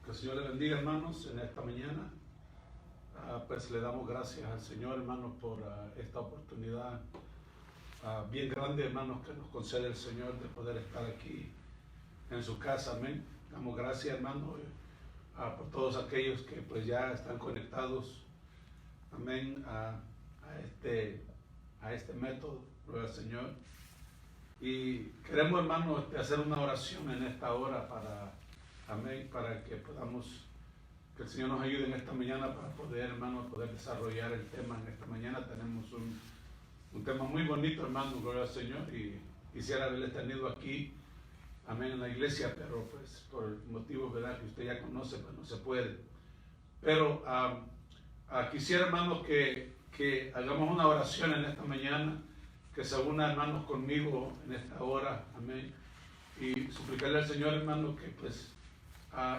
Que el Señor le bendiga, hermanos, en esta mañana. Pues le damos gracias al Señor, hermanos, por esta oportunidad bien grande, hermanos, que nos concede el Señor de poder estar aquí en su casa. Amén. Damos gracias, hermanos, por todos aquellos que pues ya están conectados, amén, a este método, gloria al Señor. Y queremos, hermanos, hacer una oración en esta hora amén, para que podamos, que el Señor nos ayude en esta mañana para poder, hermanos, poder desarrollar el tema. En esta mañana tenemos un tema muy bonito, hermanos, gloria al Señor, y quisiera haberle tenido aquí, amén, en la iglesia, pero pues por motivos, verdad, que usted ya conoce, pues no se puede. Pero quisiera, hermanos, que hagamos una oración en esta mañana, que se una, hermanos, conmigo en esta hora, amén, y suplicarle al Señor, hermanos, que pues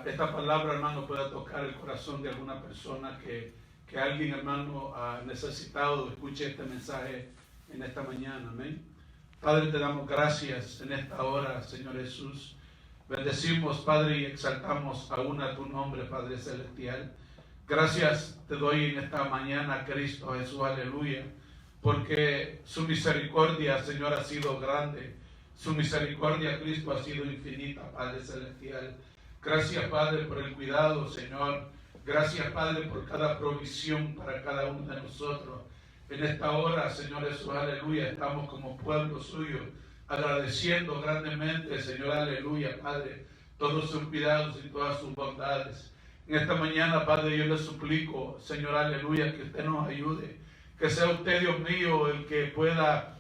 esta palabra, hermano, pueda tocar el corazón de alguna persona, que alguien, hermano, ha necesitado escuche este mensaje en esta mañana. Amén. Padre, te damos gracias en esta hora, Señor Jesús. Bendecimos, Padre, y exaltamos aún a tu nombre, Padre Celestial. Gracias te doy en esta mañana, Cristo Jesús, aleluya, porque su misericordia, Señor, ha sido grande. Su misericordia, Cristo, ha sido infinita, Padre Celestial. Gracias, Padre, por el cuidado, Señor. Gracias, Padre, por cada provisión para cada uno de nosotros. En esta hora, Señor Jesús, aleluya, estamos como pueblo suyo, agradeciendo grandemente, Señor, aleluya, Padre, todos sus cuidados y todas sus bondades. En esta mañana, Padre, yo le suplico, Señor, aleluya, que usted nos ayude, que sea usted, Dios mío, el que pueda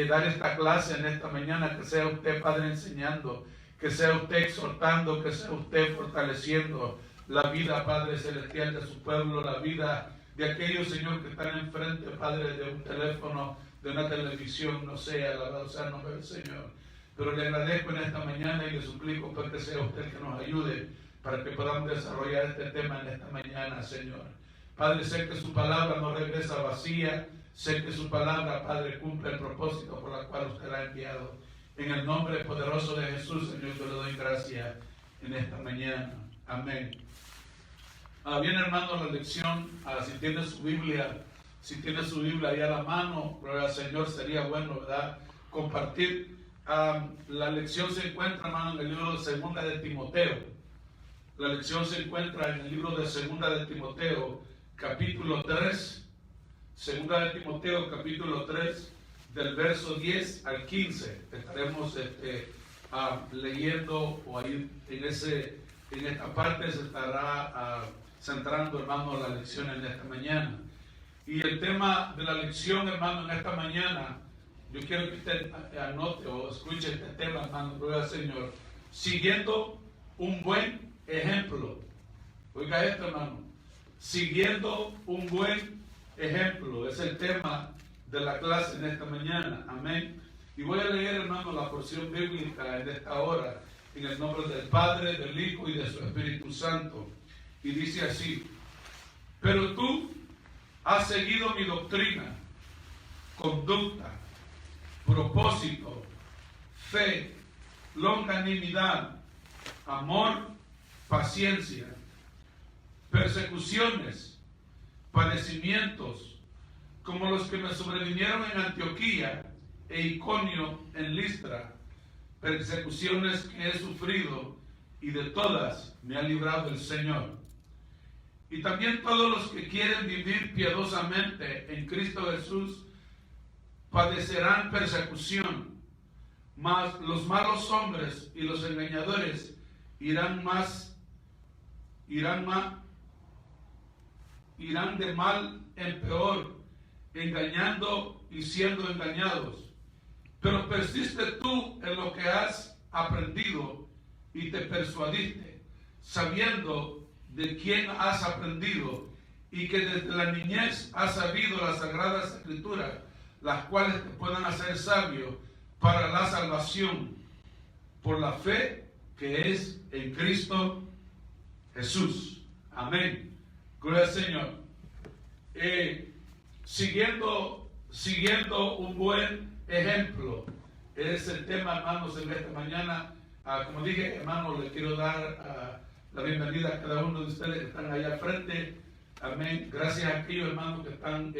dar esta clase en esta mañana, que sea usted, Padre, enseñando, que sea usted exhortando, que sea usted fortaleciendo la vida, Padre Celestial, de su pueblo, la vida de aquellos, Señor, que están enfrente, Padre, de un teléfono, de una televisión, no sé, alabado sea el nombre del Señor. Pero le agradezco en esta mañana y le suplico para que sea usted que nos ayude, para que podamos desarrollar este tema en esta mañana, Señor. Padre, sé que su palabra no regresa vacía, sé que su palabra, Padre, cumple el propósito por el cual usted la ha enviado. En el nombre poderoso de Jesús, Señor, yo le doy gracias en esta mañana. Amén. Bien, hermano, la lección, si tiene su Biblia ahí a la mano, gloria al Señor, sería bueno, ¿verdad?, compartir. La lección se encuentra, hermano, en el libro de Segunda de Timoteo. La lección se encuentra en el libro de Segunda de Timoteo, capítulo 3. Segunda de Timoteo, capítulo 3. Del verso 10 al 15, estaremos leyendo, o ahí en esta parte se estará centrando, hermano, la lección en esta mañana. Y el tema de la lección, hermano, en esta mañana, yo quiero que usted anote o escuche este tema, hermano, gloria al Señor, siguiendo un buen ejemplo. Oiga esto, hermano, siguiendo un buen ejemplo, es el tema de la clase en esta mañana, amén. Y voy a leer, hermano, la porción bíblica en esta hora, en el nombre del Padre, del Hijo y de su Espíritu Santo. Y dice así: pero tú has seguido mi doctrina, conducta, propósito, fe, longanimidad, amor, paciencia, persecuciones, padecimientos, como los que me sobrevinieron en Antioquía e Iconio en Listra, persecuciones que he sufrido, y de todas me ha librado el Señor. Y también todos los que quieren vivir piadosamente en Cristo Jesús padecerán persecución, mas los malos hombres y los engañadores irán de mal en peor, engañando y siendo engañados. Pero persiste tú en lo que has aprendido y te persuadiste, sabiendo de quién has aprendido y que desde la niñez has sabido las sagradas escrituras, las cuales te puedan hacer sabio para la salvación por la fe que es en Cristo Jesús. Amén. Gloria al Señor. Siguiendo un buen ejemplo es el tema, hermanos, en esta mañana. Como dije, hermanos, le quiero dar la bienvenida a cada uno de ustedes que están allá al frente. Amén. Gracias a aquellos hermanos que están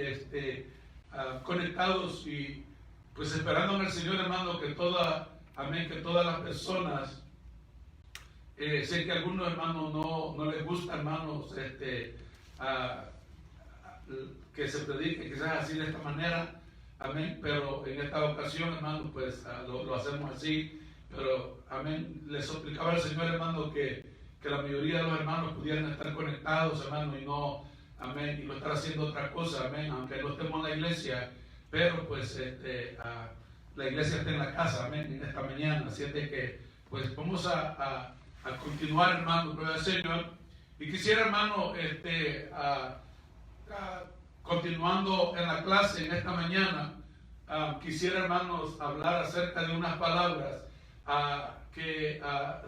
conectados y pues esperando en el Señor, hermano, que amén, que todas las personas, sé que a algunos hermanos no les gusta, hermanos, que se predique quizás así de esta manera, amén, pero en esta ocasión, hermano, pues lo hacemos así, pero amén, les suplicaba al Señor, hermano, que la mayoría de los hermanos pudieran estar conectados, hermano, y no, amén, y no estar haciendo otra cosa, amén, aunque no estemos en la iglesia, pero pues la iglesia está en la casa, amén, en esta mañana, así es de que pues vamos a continuar, hermano, gloria al Señor. Y quisiera, hermano, continuando en la clase en esta mañana, quisiera, hermanos, hablar acerca de unas palabras que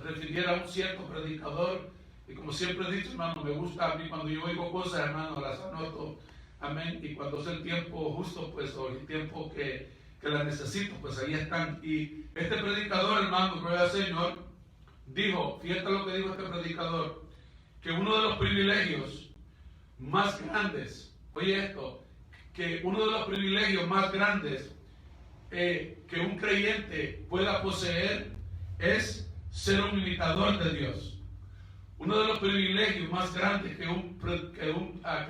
refiriera a un cierto predicador. Y como siempre he dicho, hermano, me gusta a mí cuando yo oigo cosas, hermano, las anoto, amén, y cuando es el tiempo justo, pues, o el tiempo que las necesito, pues ahí están. Y este predicador, hermano, gloria al Señor, dijo, fíjate lo que dijo este predicador, que uno de los privilegios más grandes, oye esto, que uno de los privilegios más grandes que un creyente pueda poseer es ser un imitador de Dios. Uno de los privilegios más grandes que un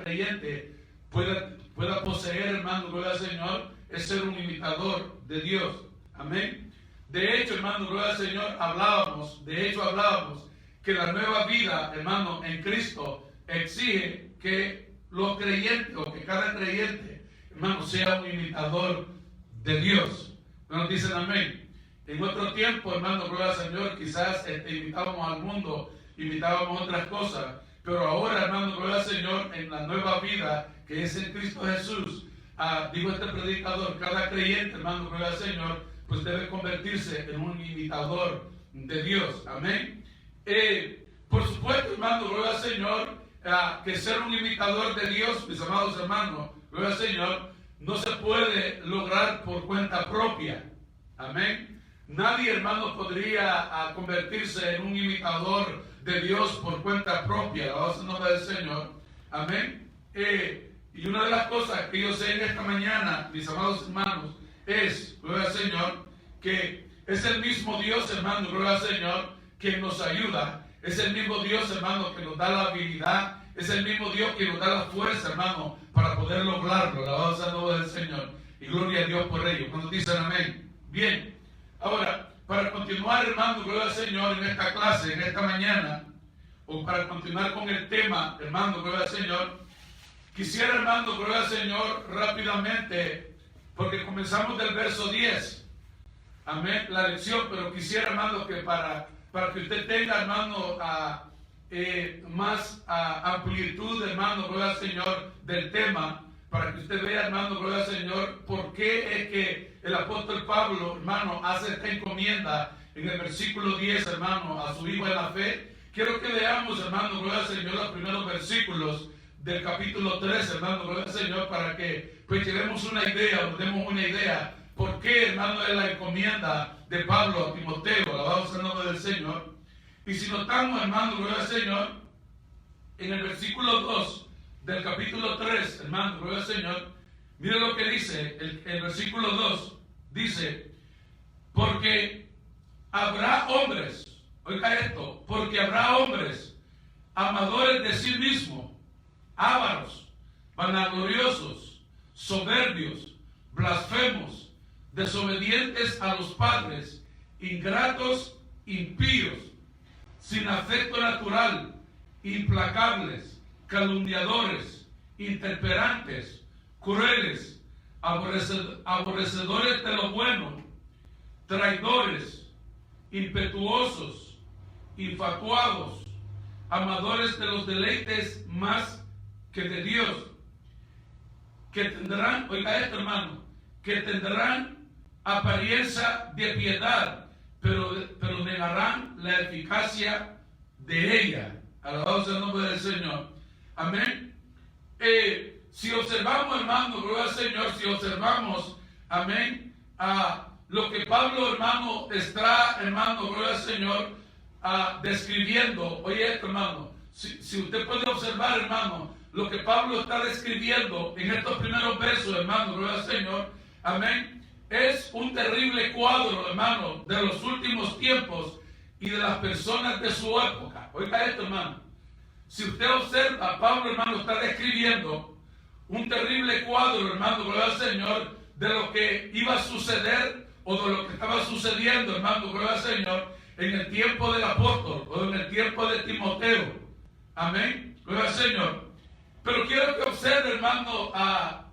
creyente pueda poseer, hermano, gloria al Señor, es ser un imitador de Dios. Amén. De hecho, hermano, gloria al Señor, hablábamos que la nueva vida, hermano, en Cristo exige que los creyentes, o que cada creyente, hermano, sea un imitador de Dios. Nos dicen amén. En otro tiempo, hermano, gloria al Señor, quizás imitábamos al mundo, imitábamos otras cosas, pero ahora, hermano, gloria al Señor, en la nueva vida que es en Cristo Jesús, dijo este predicador, cada creyente, hermano, gloria al Señor, pues debe convertirse en un imitador de Dios. Amén. Por supuesto, hermano, gloria al Señor, que ser un imitador de Dios, mis amados hermanos, gloria al Señor, no se puede lograr por cuenta propia. Amén. Nadie, hermano, podría convertirse en un imitador de Dios por cuenta propia. Alabado el nombre del Señor. Amén. Y una de las cosas que yo sé en esta mañana, mis amados hermanos, es, gloria al Señor, que es el mismo Dios, hermano, gloria al Señor, quien nos ayuda. Es el mismo Dios, hermano, que nos da la habilidad. Es el mismo Dios que nos da la fuerza, hermano, para poder lograrlo. Alabado sea el nombre del Señor. Y gloria a Dios por ello. Cuando dicen amén. Bien. Ahora, para continuar, hermano, gloria al Señor, en esta clase, en esta mañana, o para continuar con el tema, hermano, gloria al Señor, quisiera, hermano, gloria al Señor, rápidamente, porque comenzamos del verso 10, amén, la lección, pero quisiera, hermano, que para que usted tenga, hermano, más amplitud, hermano, gloria al Señor, del tema, para que usted vea, hermano, gloria al Señor, por qué es que el apóstol Pablo, hermano, hace esta encomienda en el versículo 10, hermano, a su hijo en la fe. Quiero que leamos, hermano, gloria al Señor, los primeros versículos del capítulo 3, hermano, gloria al Señor, para que pues llevemos una idea, nos demos una idea, por qué, hermano, es la encomienda de Pablo a Timoteo. Alabado sea el nombre del Señor. Y si notamos, hermano, gloria al Señor, en el versículo 2 del capítulo 3, hermano, gloria al Señor, mire lo que dice, el versículo 2, dice, porque habrá hombres, oiga esto, porque habrá hombres amadores de sí mismos, ávaros, vanagloriosos, soberbios, blasfemos, desobedientes a los padres, ingratos, impíos, sin afecto natural, implacables, calumniadores, intemperantes, crueles, aborrecedores de lo bueno, traidores, impetuosos, infatuados, amadores de los deleites más que de Dios, que tendrán, oiga esto, hermano, que tendrán apariencia de piedad, pero negarán la eficacia de ella. Alabado sea el nombre del Señor. Amén. Si observamos, hermano, gloria al Señor, si observamos, amén, a lo que Pablo, hermano, está, hermano, gloria al Señor, describiendo, oye esto, hermano, si usted puede observar, hermano, lo que Pablo está describiendo en estos primeros versos, hermano, gloria al Señor, amén, es un terrible cuadro, hermano, de los últimos tiempos y de las personas de su época. Oiga esto, hermano, si usted observa, Pablo, hermano, está describiendo un terrible cuadro, hermano, gloria al Señor, de lo que iba a suceder o de lo que estaba sucediendo, hermano, gloria al Señor, en el tiempo del apóstol o en el tiempo de Timoteo. Amén, gloria al Señor. Pero quiero que observe, hermano,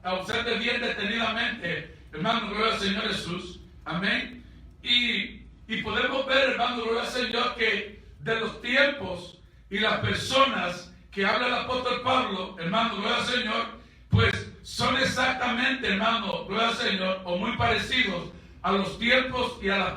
observe bien detenidamente, hermano, gloria al Señor Jesús. Amén. Y podemos ver, hermano, gloria al Señor, que de los tiempos y las personas que habla el apóstol Pablo, hermano, gloria al Señor, pues son exactamente, hermano, gloria al Señor, o muy parecidos a los tiempos y a las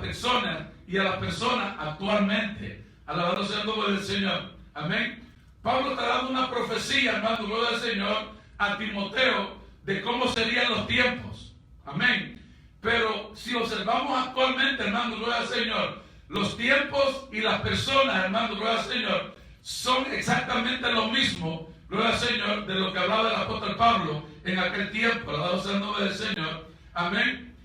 personas actualmente. Alabado sea el nombre del Señor. Amén. Pablo está dando una profecía, hermano, gloria al Señor, a Timoteo de cómo serían los tiempos. Amén. Pero si observamos actualmente, hermano, gloria al Señor, los tiempos y las personas, hermano, gloria al Señor, son exactamente lo mismo, gloria al Señor, de lo que hablaba el apóstol Pablo en aquel tiempo. Alabado sea el nombre del Señor. Amén.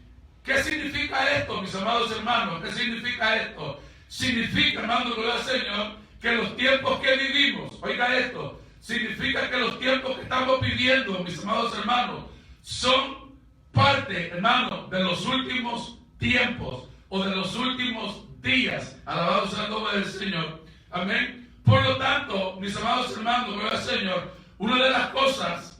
¿Qué significa esto, mis amados hermanos? ¿Qué significa esto? Significa, hermano, gloria al Señor, que los tiempos que vivimos, oiga esto, significa que los tiempos que estamos viviendo, mis amados hermanos, son parte, hermano, de los últimos tiempos o de los últimos días. Alabado sea el nombre del Señor. Amén. Por lo tanto, mis amados hermanos, gloria al Señor, una de las cosas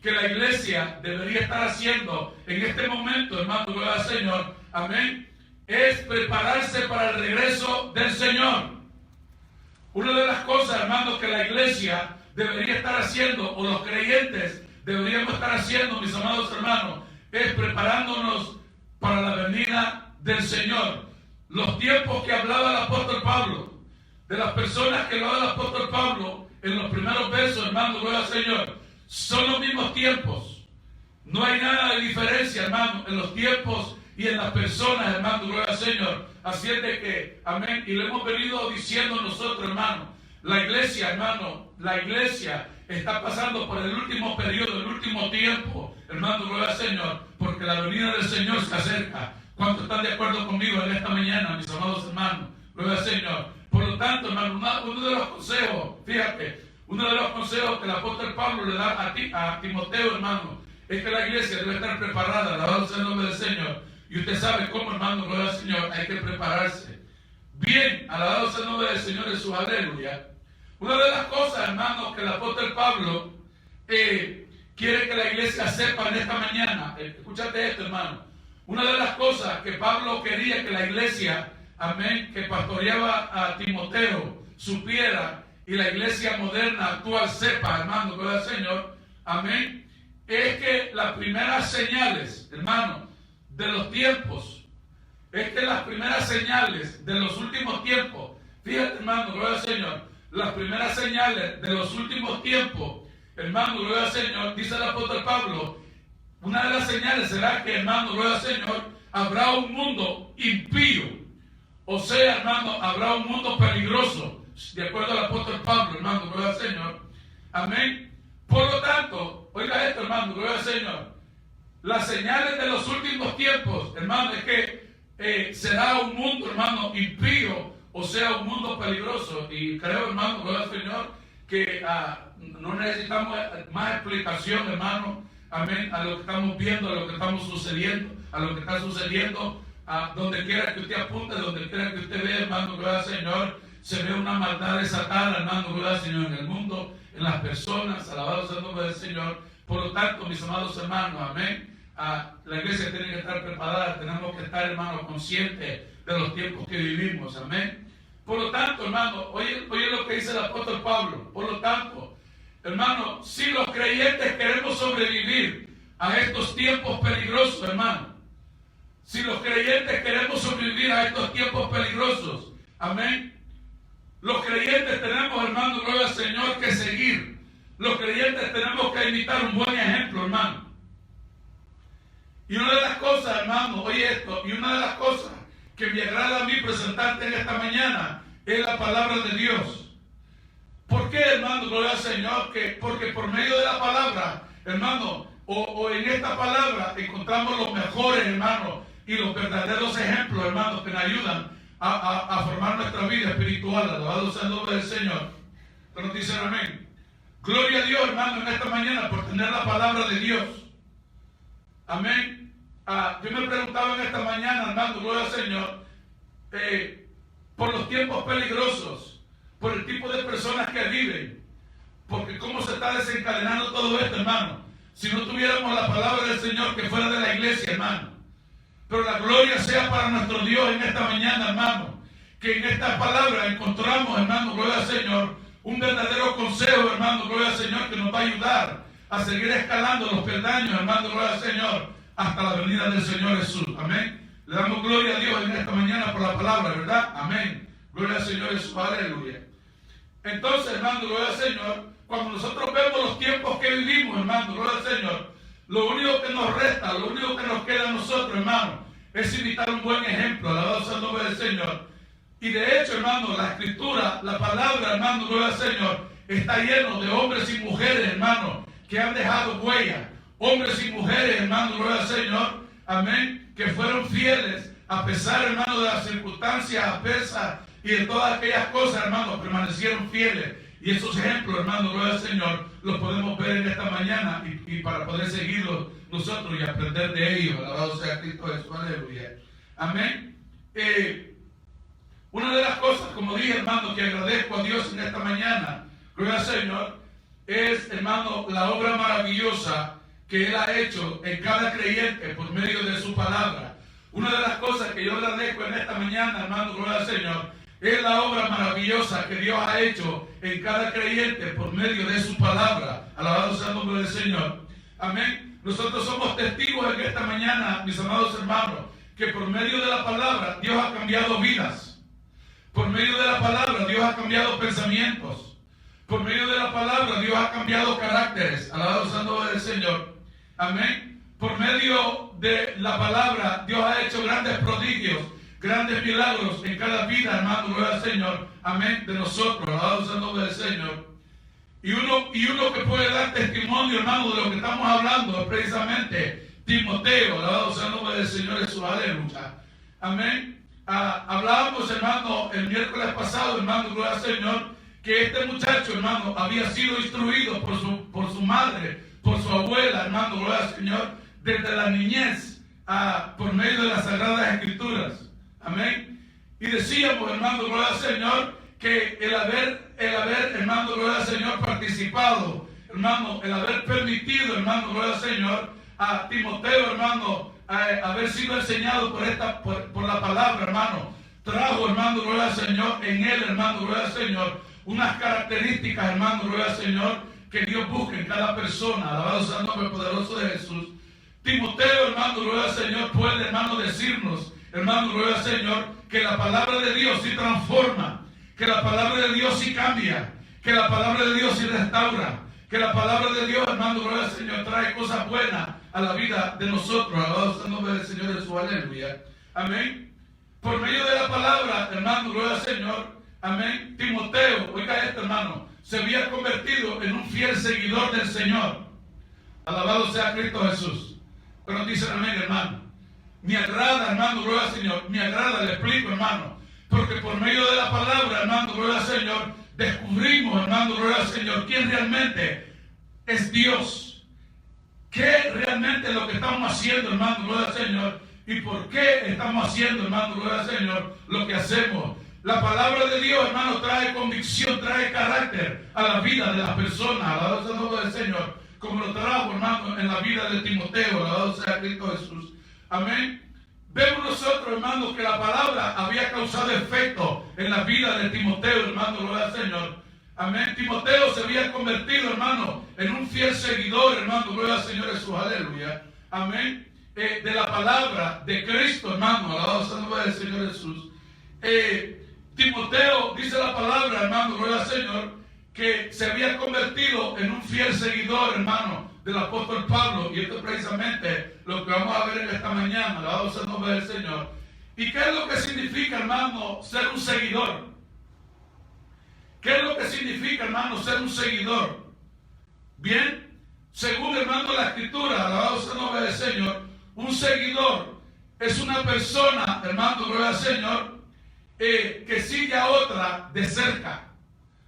que la iglesia debería estar haciendo en este momento, hermano, gloria al Señor, amén, es prepararse para el regreso del Señor. Una de las cosas, hermanos, que la iglesia debería estar haciendo, o los creyentes deberíamos estar haciendo, mis amados hermanos, es preparándonos para la venida del Señor. Los tiempos que hablaba el apóstol Pablo, de las personas que hablaba el apóstol Pablo en los primeros versos, hermano, gloria al Señor, son los mismos tiempos. No hay nada de diferencia, hermano, en los tiempos y en las personas, hermano, gloria al Señor. Así es de que, amén, y lo hemos venido diciendo nosotros, hermano, la iglesia, hermano, la iglesia está pasando por el último periodo, el último tiempo, hermano, gloria al Señor, porque la venida del Señor se acerca. ¿Cuántos están de acuerdo conmigo en esta mañana, mis amados hermanos? Gloria al Señor. Por lo tanto, hermano, uno de los consejos, fíjate, uno de los consejos que el apóstol Pablo le da a Timoteo, hermano, es que la iglesia debe estar preparada, alabado sea el nombre del Señor. Y usted sabe cómo, hermano, gloria al Señor, hay que prepararse. Bien, alabado sea el nombre del Señor Jesús, aleluya. Una de las cosas, hermano, que el apóstol Pablo quiere que la iglesia sepa en esta mañana, escúchate esto, hermano. Una de las cosas que Pablo quería que la iglesia, amén, que pastoreaba a Timoteo, supiera, y la iglesia moderna actual sepa, hermano, gloria al Señor, amén, es que las primeras señales, hermano, de los tiempos, es que las primeras señales de los últimos tiempos, fíjate, hermano, gloria al Señor, las primeras señales de los últimos tiempos, hermano, gloria al Señor, dice el apóstol Pablo, una de las señales será que, hermano, gloria al Señor, habrá un mundo impío, o sea, hermano, habrá un mundo peligroso, de acuerdo al apóstol Pablo, hermano, gloria al Señor, amén. Por lo tanto, oiga esto, hermano, gloria al Señor, las señales de los últimos tiempos, hermano, es que será un mundo, hermano, impío, o sea, un mundo peligroso. Y creo, hermano, gloria al Señor, que no necesitamos más explicación, hermano, amén, a lo que estamos viendo, a lo que estamos sucediendo, a lo que está sucediendo, a donde quiera que usted apunte, donde quiera que usted vea, hermano, gloria al Señor, se ve una maldad desatada, hermano, gloria al Señor, en el mundo, en las personas, alabado sea el nombre del Señor. Por lo tanto, mis amados hermanos, amén, la iglesia tiene que estar preparada, tenemos que estar, hermanos, conscientes de los tiempos que vivimos, amén. Por lo tanto, hermano, oye lo que dice el apóstol Pablo. Por lo tanto, hermano, si los creyentes queremos sobrevivir a estos tiempos peligrosos, hermano, si los creyentes queremos sobrevivir a estos tiempos peligrosos, amén, los creyentes tenemos, hermano, gloria al Señor, que seguir. Los creyentes tenemos que imitar un buen ejemplo, hermano. Y una de las cosas, hermano, oye esto, y una de las cosas que me agrada a mí presentarte en esta mañana es la palabra de Dios. ¿Por qué, hermano? Gloria al Señor. Porque por medio de la palabra, hermano, o en esta palabra encontramos los mejores, hermano, y los verdaderos ejemplos, hermano, que nos ayudan a formar nuestra vida espiritual. Alabado sea el nombre del Señor. Que nos dicen amén. Gloria a Dios, hermano, en esta mañana por tener la palabra de Dios. Amén. Yo me preguntaba en esta mañana, hermano, gloria al Señor, por los tiempos peligrosos, por el tipo de personas que viven, porque cómo se está desencadenando todo esto, hermano, si no tuviéramos la palabra del Señor que fuera de la iglesia, hermano. Pero la gloria sea para nuestro Dios en esta mañana, hermano, que en esta palabra encontramos, hermano, gloria al Señor, un verdadero consejo, hermano, gloria al Señor, que nos va a ayudar a seguir escalando los peldaños, hermano, gloria al Señor, hasta la venida del Señor Jesús. Amén. Le damos gloria a Dios en esta mañana por la palabra, ¿verdad? Amén. Gloria al Señor Jesús. Aleluya. Entonces, hermano, gloria al Señor, cuando nosotros vemos los tiempos que vivimos, hermano, gloria al Señor, lo único que nos resta, lo único que nos queda a nosotros, hermano, es imitar un buen ejemplo. Alabado sea el nombre del Señor. Y de hecho, hermano, la escritura, la palabra, hermano, gloria al Señor, está lleno de hombres y mujeres, hermano, que han dejado huella. Hombres y mujeres, hermano, gloria al Señor, amén, que fueron fieles a pesar, hermano, de las circunstancias adversas y de todas aquellas cosas, hermano, permanecieron fieles. Y esos ejemplos, hermano, gloria al Señor, los podemos ver en esta mañana y para poder seguirlos nosotros y aprender de ellos. Alabado sea Cristo Jesús, aleluya. Amén. Una de las cosas, como dije, hermano, que agradezco a Dios en esta mañana, gloria al Señor, es, hermano, la obra maravillosa que Él ha hecho en cada creyente por medio de su palabra. Una de las cosas que yo agradezco en esta mañana, hermano, gloria al Señor, es la obra maravillosa que Dios ha hecho en cada creyente por medio de su palabra. Alabado sea el nombre del Señor. Amén. Nosotros somos testigos en esta mañana, mis amados hermanos, que por medio de la palabra Dios ha cambiado vidas. Por medio de la palabra Dios ha cambiado pensamientos. Por medio de la palabra Dios ha cambiado caracteres. Alabado sea el nombre del Señor. Amén. Por medio de la palabra Dios ha hecho grandes prodigios, grandes milagros en cada vida, hermano, gloria al Señor. Amén. De nosotros. Alabado sea el nombre del Señor. Y uno que puede dar testimonio, hermano, de lo que estamos hablando es precisamente Timoteo. Alabado sea el nombre del Señor Jesús. Aleluya. Amén. Hablábamos, hermano, el miércoles pasado, hermano, gloria al Señor, que este muchacho, hermano, había sido instruido por su madre, por su abuela, hermano, gloria al Señor, desde la niñez, por medio de las Sagradas Escrituras. Amén. Y decíamos, hermano, gloria al Señor, que el haber, hermano, gloria al Señor, participado, hermano, el haber permitido, hermano, gloria al Señor, a Timoteo, hermano, haber sido enseñado por la palabra, hermano, trajo, hermano, gloria al Señor, en él, hermano, gloria al Señor, unas características, hermano, gloria al Señor, que Dios busca en cada persona. Alabado sea el nombre poderoso de Jesús. Timoteo, hermano, gloria al Señor, puede, hermano, decirnos, hermano, gloria al Señor, que la palabra de Dios sí transforma, que la palabra de Dios sí cambia, que la palabra de Dios sí restaura, que la palabra de Dios, hermano, gloria al Señor, trae cosas buenas a la vida de nosotros. Alabado sea el nombre del Señor Jesús, aleluya. Amén. Por medio de la palabra, hermano, gloria al Señor, amén. Timoteo, oiga esto, hermano, se había convertido en un fiel seguidor del Señor. Alabado sea Cristo Jesús. Pero dicen amén, hermano. Me agrada, hermano, gloria al Señor. Me agrada, le explico, hermano. Porque por medio de la palabra, hermano, gloria al Señor, descubrimos, hermano, gloria al Señor, quién realmente es Dios. ¿Qué realmente es lo que estamos haciendo, hermano, gloria al Señor? ¿Y por qué estamos haciendo, hermano, gloria al Señor, lo que hacemos? La palabra de Dios, hermano, trae convicción, trae carácter a la vida de las personas. Alabado sea el nombre del Señor. Como lo trajo, hermano, en la vida de Timoteo. Alabado sea Cristo Jesús. Amén. Vemos nosotros, hermano, que la palabra había causado efecto en la vida de Timoteo, hermano, gloria al Señor. Amén. Timoteo se había convertido, hermano, en un fiel seguidor, hermano, gloria al Señor Jesús. Aleluya. Amén. De la palabra de Cristo, hermano. Alabado sea el nombre del Señor Jesús. Timoteo, dice la palabra, hermano, gloria al Señor, que se había convertido en un fiel seguidor, hermano, del apóstol Pablo. Y esto es precisamente lo que vamos a ver en esta mañana. Alabado sea el nombre del Señor. ¿Y qué es lo que significa, hermano, ser un seguidor? ¿Qué es lo que significa, hermano, ser un seguidor? Bien, según, hermano, la Escritura, alabado sea el nombre del Señor, un seguidor es una persona, hermano, gloria al Señor, que sigue a otra de cerca.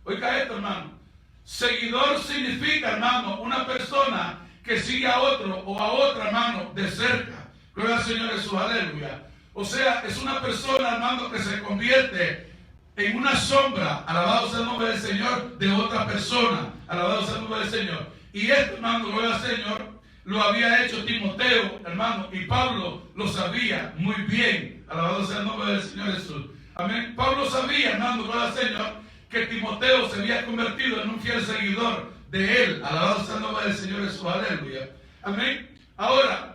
Oiga esto, hermano. Seguidor significa, hermano, una persona que sigue a otro o a otra, hermano, de cerca. Gloria al Señor Jesús, aleluya. O sea, es una persona, hermano, que se convierte en una sombra, alabado sea el nombre del Señor, de otra persona, alabado sea el nombre del Señor. Y esto, hermano, gloria al Señor, lo había hecho Timoteo, hermano, y Pablo lo sabía muy bien, alabado sea el nombre del Señor Jesús. Amén. Pablo sabía, hermano, gloria al Señor, que Timoteo se había convertido en un fiel seguidor de él, alabado sea el nombre del Señor Jesús, aleluya. Amén. Ahora,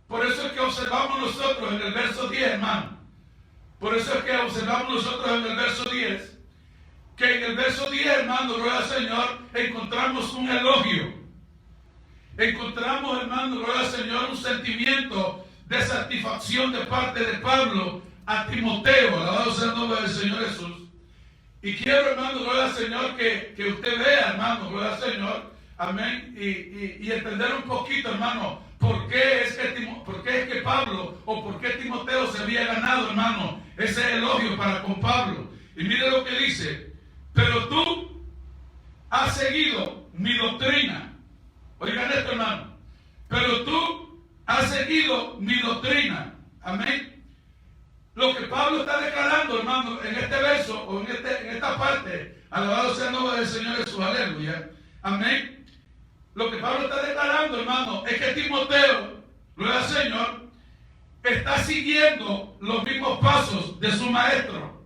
por eso es que observamos nosotros en el verso 10, hermano. Por eso es que observamos nosotros en el verso 10, que en el verso 10, hermano, gloria al Señor, encontramos un elogio. Encontramos, hermano, gloria al Señor, un sentimiento de satisfacción de parte de Pablo a Timoteo, alabado sea el nombre del Señor Jesús. Y quiero, hermano, gloria al Señor, que usted vea, hermano, gloria al Señor, amén, y entender un poquito, hermano, por qué es que Pablo o por qué Timoteo se había ganado, hermano, ese elogio para con Pablo. Y mire lo que dice: pero tú has seguido mi doctrina. Oigan esto, hermano. Pero tú has seguido mi doctrina. Amén. Lo que Pablo está declarando, hermano, en este verso o en esta parte, alabado sea el nombre del Señor Jesús, aleluya. Amén. Lo que Pablo está declarando, hermano, es que Timoteo, gloria al Señor, está siguiendo los mismos pasos de su maestro.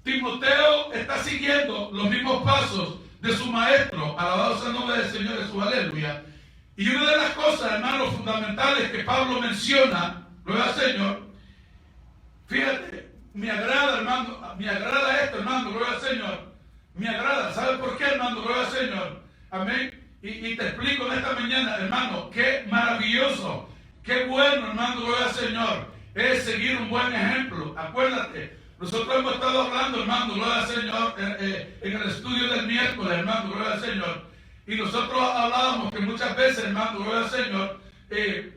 Timoteo está siguiendo los mismos pasos de su maestro, alabado sea el nombre del Señor Jesús, aleluya. Y una de las cosas, hermano, fundamentales que Pablo menciona, gloria al Señor, fíjate, me agrada, hermano, me agrada esto, hermano, gloria al Señor, me agrada. ¿Sabe por qué, hermano, gloria al Señor? Amén. Y te explico en esta mañana, hermano, qué maravilloso, qué bueno, hermano, gloria al Señor, es seguir un buen ejemplo. Acuérdate, nosotros hemos estado hablando, hermano, gloria al Señor, en el estudio del miércoles, hermano, gloria al Señor. Y nosotros hablábamos que muchas veces, hermano, gloria al Señor,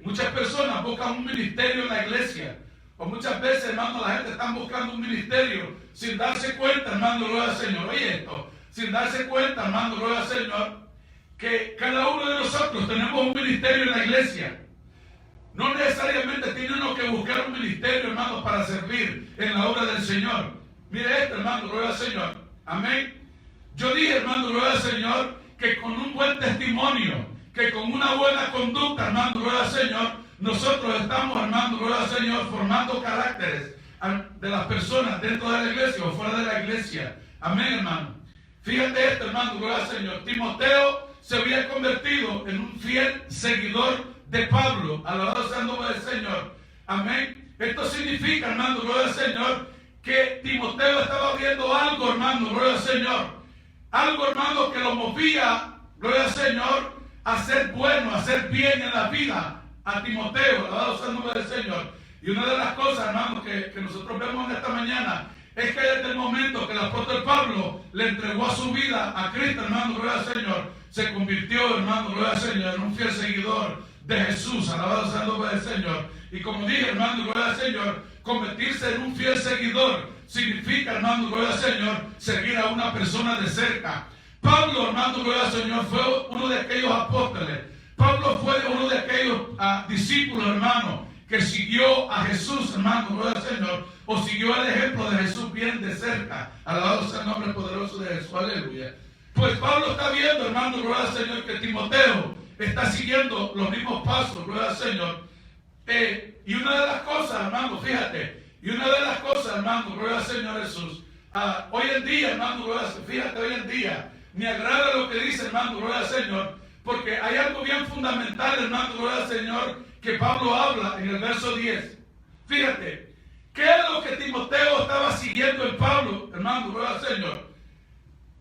muchas personas buscan un ministerio en la iglesia. O muchas veces, hermano, la gente está buscando un ministerio sin darse cuenta, hermano, gloria al Señor. Oye esto, sin darse cuenta, hermano, gloria al Señor, que cada uno de nosotros tenemos un ministerio en la iglesia. No necesariamente tiene uno que buscar un ministerio, hermano, para servir en la obra del Señor. Mire esto, hermano, gloria al Señor. Amén. Yo dije, hermano, gloria al Señor, que con un buen testimonio, que con una buena conducta, hermano, gloria al Señor, nosotros estamos, hermano, gloria al Señor, formando caracteres de las personas dentro de la iglesia o fuera de la iglesia. Amén, hermano. Fíjate esto, hermano, gloria al Señor. Timoteo se había convertido en un fiel seguidor de Pablo, alabado sea el nombre del Señor. Amén. Esto significa, hermano, gloria al Señor, que Timoteo estaba viendo algo, hermano, gloria al Señor. Algo, hermano, que lo movía, gloria al Señor, a ser bueno, a hacer bien en la vida a Timoteo, alabado sea el nombre del Señor. Y una de las cosas, hermano, que nosotros vemos en esta mañana es que desde el momento que el apóstol Pablo le entregó a su vida a Cristo, hermano, gloria al Señor, se convirtió, hermano, gloria al Señor, en un fiel seguidor de Jesús, alabado sea el nombre del Señor. Y como dije, hermano, gloria al Señor, convertirse en un fiel seguidor significa, hermano, gloria al Señor, seguir a una persona de cerca. Pablo, hermano, gloria al Señor, fue uno de aquellos apóstoles. Pablo fue uno de aquellos discípulos, hermano, que siguió a Jesús, hermano, gloria al Señor, o siguió el ejemplo de Jesús bien de cerca. Alabado sea el nombre poderoso de Jesús, aleluya. Pues Pablo está viendo, hermano, gloria al Señor, que Timoteo está siguiendo los mismos pasos, gloria al Señor. Y una de las cosas, hermano, fíjate, hermano, gloria al Señor Jesús, hoy en día, hermano, gloria al Señor, fíjate, hoy en día, me agrada lo que dice, hermano, gloria al Señor, porque hay algo bien fundamental, hermano, gloria al Señor, que Pablo habla en el verso 10. Fíjate, ¿qué es lo que Timoteo estaba siguiendo en Pablo, hermano, gloria al Señor?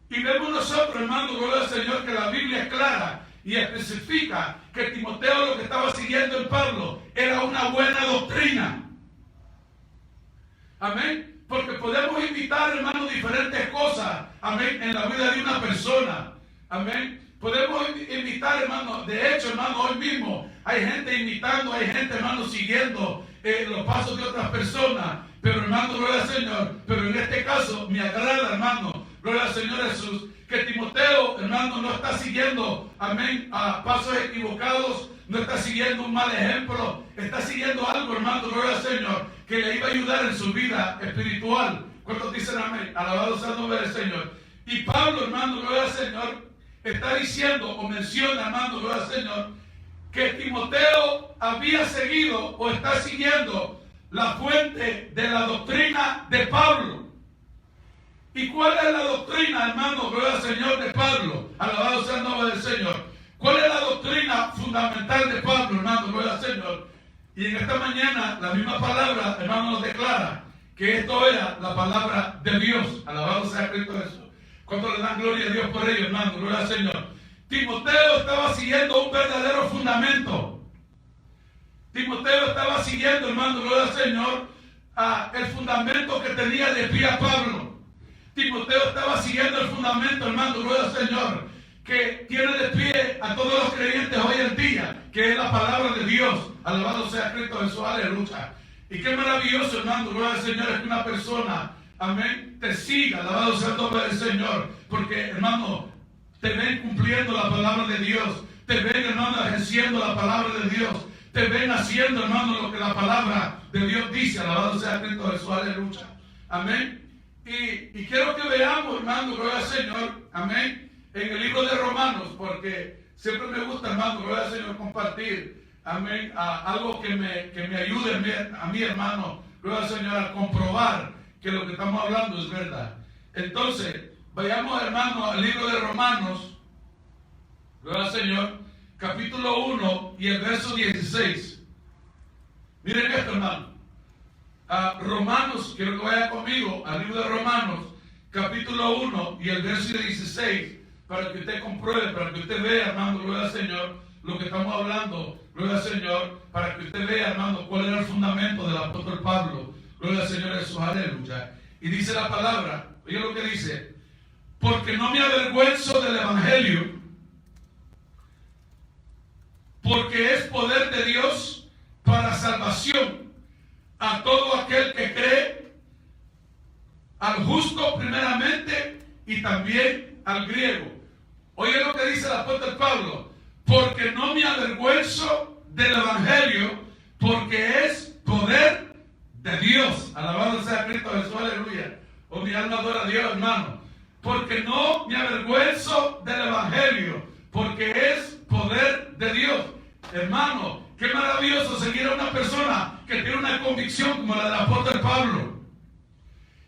Y vemos nosotros, hermano, gloria al Señor, que la Biblia es clara y especifica que Timoteo lo que estaba siguiendo en Pablo era una buena doctrina. Amén. Porque podemos imitar, hermano, diferentes cosas. Amén. En la vida de una persona. Amén. Podemos imitar, hermano. De hecho, hermano, hoy mismo hay gente imitando, hay gente, hermano, siguiendo los pasos de otras personas. Pero, hermano, gloria al Señor. Pero en este caso me agrada, hermano, gloria al Señor Jesús, que Timoteo, hermano, no está siguiendo, amén, a pasos equivocados, no está siguiendo un mal ejemplo, está siguiendo algo, hermano, gloria al Señor, que le iba a ayudar en su vida espiritual. ¿Cuántos dicen amén? Alabado sea el nombre del Señor. Y Pablo, hermano, gloria al Señor, está diciendo o menciona, hermano, gloria al Señor, que Timoteo había seguido o está siguiendo la fuente de la doctrina de Pablo. ¿Y cuál es la doctrina, hermano, gloria al Señor, de Pablo? Alabado sea el nombre del Señor. ¿Cuál es la doctrina fundamental de Pablo, hermano, gloria al Señor? Y en esta mañana la misma palabra, hermano, nos declara que esto era la palabra de Dios. Alabado sea Cristo Jesús. ¿Cuánto le dan gloria a Dios por ello, hermano, gloria al Señor? Timoteo estaba siguiendo un verdadero fundamento. Timoteo estaba siguiendo, hermano, gloria al Señor, el fundamento que tenía de pie a Pablo. Timoteo estaba siguiendo el fundamento, hermano, gloria al Señor, que tiene de pie a todos los creyentes hoy en día, que es la palabra de Dios. Alabado sea Cristo Jesús, aleluya. Y qué maravilloso, hermano, gloria al Señor, es que una persona, amén, te siga. Alabado sea el nombre del Señor, porque, hermano, te ven cumpliendo la palabra de Dios, te ven, hermano, ejerciendo la palabra de Dios, te ven haciendo, hermano, lo que la palabra de Dios dice. Alabado sea Cristo Jesús, aleluya. Amén. Y quiero que veamos, hermano, gloria al Señor, amén, en el libro de Romanos, porque siempre me gusta, hermano, gloria al Señor, compartir, amén, algo que me ayude a mí, hermano, gloria al Señor, a comprobar que lo que estamos hablando es verdad. Entonces, vayamos, hermano, al libro de Romanos, gloria al Señor, capítulo 1 y el verso 16. Miren esto, hermano. Romanos, quiero que vaya conmigo al libro de Romanos, capítulo 1 y el verso 16, para que usted compruebe, para que usted vea, hermano, gloria al Señor, lo que estamos hablando, gloria al Señor, para que usted vea, hermano, cuál era el fundamento del apóstol Pablo, gloria al Señor Jesús, aleluya. Y dice la palabra, oye lo que dice: porque no me avergüenzo del evangelio, porque es poder de Dios para salvación a todo aquel que cree, al justo primeramente y también al griego. Oye lo que dice el apóstol Pablo: porque no me avergüenzo del evangelio, porque es poder de Dios. Alabado sea Cristo Jesús, aleluya. Oh, mi alma adora a Dios, hermano. Porque no me avergüenzo del evangelio, porque es poder de Dios. Hermano, qué maravilloso seguir a una persona que tiene una convicción como la del apóstol Pablo.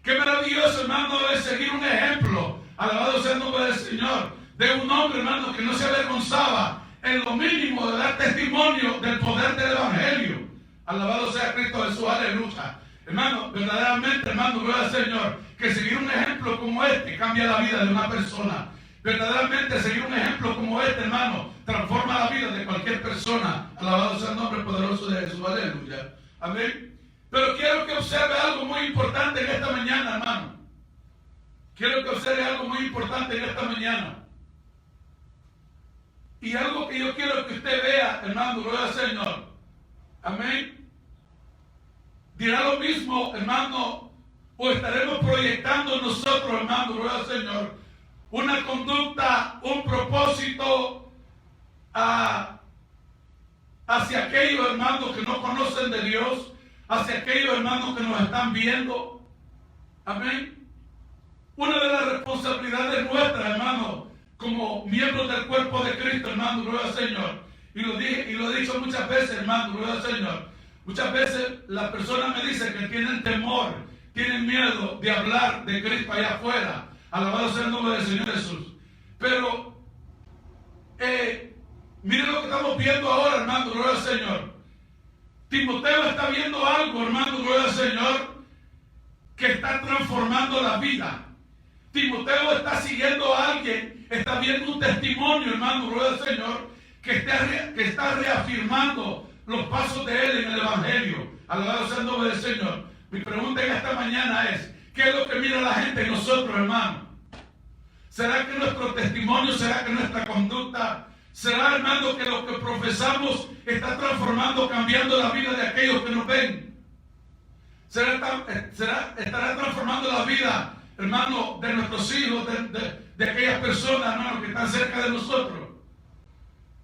Qué maravilloso, hermano, es seguir un ejemplo, alabado sea el nombre del Señor, de un hombre, hermano, que no se avergonzaba en lo mínimo de dar testimonio del poder del evangelio. Alabado sea Cristo Jesús, aleluya. Hermano, verdaderamente, hermano, gloria al Señor, que seguir un ejemplo como este cambia la vida de una persona. Verdaderamente seguir un ejemplo como este, hermano, transforma la vida de cualquier persona. Alabado sea el nombre poderoso de Jesús, aleluya. Amén. Pero quiero que observe algo muy importante en esta mañana, hermano. Quiero que observe algo muy importante en esta mañana. Y algo que yo quiero que usted vea, hermano, gloria al Señor. Amén. Dirá lo mismo, hermano, o estaremos proyectando nosotros, hermano, gloria al Señor, una conducta, un propósito hacia aquellos hermanos que no conocen de Dios, hacia aquellos hermanos que nos están viendo. Amén. Una de las responsabilidades nuestras, hermano, como miembros del cuerpo de Cristo, hermano, gloria al Señor. Y lo he dicho muchas veces, hermano, gloria al Señor. Muchas veces las personas me dicen que tienen temor, tienen miedo de hablar de Cristo allá afuera. Alabado sea el nombre del Señor Jesús. Pero, miren lo que estamos viendo ahora, hermano, gloria al Señor. Timoteo está viendo algo, hermano, gloria al Señor, que está transformando la vida. Timoteo está siguiendo a alguien, está viendo un testimonio, hermano, gloria al Señor, que está reafirmando los pasos de él en el Evangelio. Alabado sea el nombre del Señor. mi pregunta en esta mañana es, ¿qué es lo que mira la gente en nosotros, hermano? ¿Será que nuestro testimonio, será que nuestra conducta, será, hermano, que lo que profesamos está transformando, cambiando la vida de aquellos que nos ven? ¿Estará transformando la vida, hermano, de nuestros hijos, de aquellas personas, hermano, que están cerca de nosotros?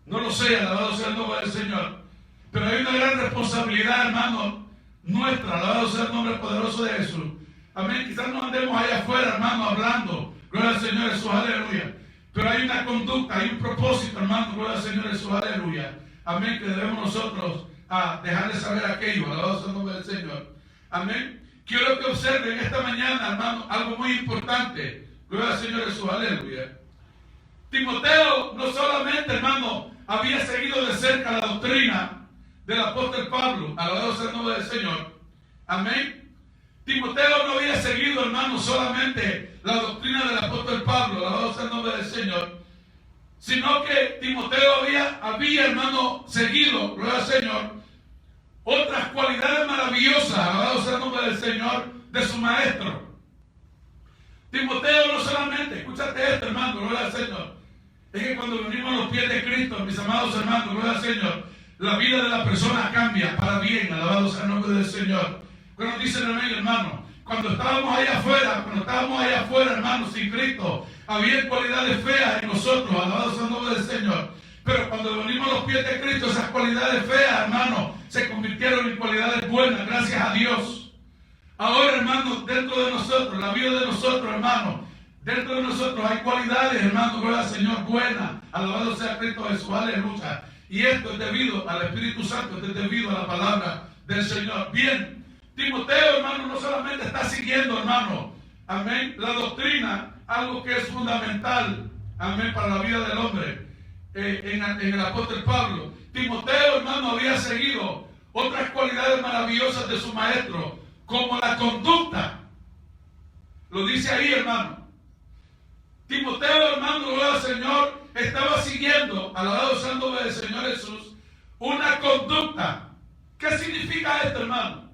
No lo sé, alabado sea el nombre del Señor. Pero hay una gran responsabilidad, hermano, nuestra, alabado sea el nombre poderoso de Jesús. Amén. Quizás no andemos allá afuera, hermano, hablando. Gloria al Señor Jesús, aleluya. Pero hay una conducta, hay un propósito, hermano, gloria al Señor Jesús, aleluya. Amén, que debemos nosotros dejarle saber aquello, alabado sea el nombre del Señor. Amén. Quiero que observen esta mañana, hermano, algo muy importante. Gloria al Señor Jesús, aleluya. Timoteo no solamente, hermano, había seguido de cerca la doctrina del apóstol Pablo, alabado sea el nombre del Señor. Amén. Timoteo no había seguido, hermano, solamente la doctrina del apóstol Pablo, alabado sea el nombre del Señor, sino que Timoteo había, hermano, seguido, gloria al Señor, otras cualidades maravillosas, alabado sea el nombre del Señor, de su maestro. Timoteo no solamente, escúchate esto, hermano, gloria al Señor, es que cuando venimos a los pies de Cristo, mis amados hermanos, gloria al Señor, la vida de la persona cambia para bien, alabado sea el nombre del Señor. Cuando dicen amén, hermano, cuando estábamos allá afuera, hermano, sin Cristo, había cualidades feas en nosotros, alabado sea el nombre del Señor. Pero cuando venimos a los pies de Cristo, esas cualidades feas, hermano, se convirtieron en cualidades buenas, gracias a Dios. Ahora, hermano, dentro de nosotros, la vida de nosotros, hermano, dentro de nosotros hay cualidades, hermano, gloria al Señor, buenas, alabado sea Cristo Jesús, aleluya. Y esto es debido al Espíritu Santo, esto es debido a la palabra del Señor. Bien, Timoteo, hermano, no solamente está siguiendo, hermano, amén, la doctrina, algo que es fundamental, amén, para la vida del hombre, en el apóstol Pablo. Timoteo, hermano, había seguido otras cualidades maravillosas de su maestro, como la conducta. Lo dice ahí, hermano. Timoteo, hermano, gloria al Señor, estaba siguiendo, alabado sea el nombre del Señor Jesús, una conducta. ¿Qué significa esto, hermano?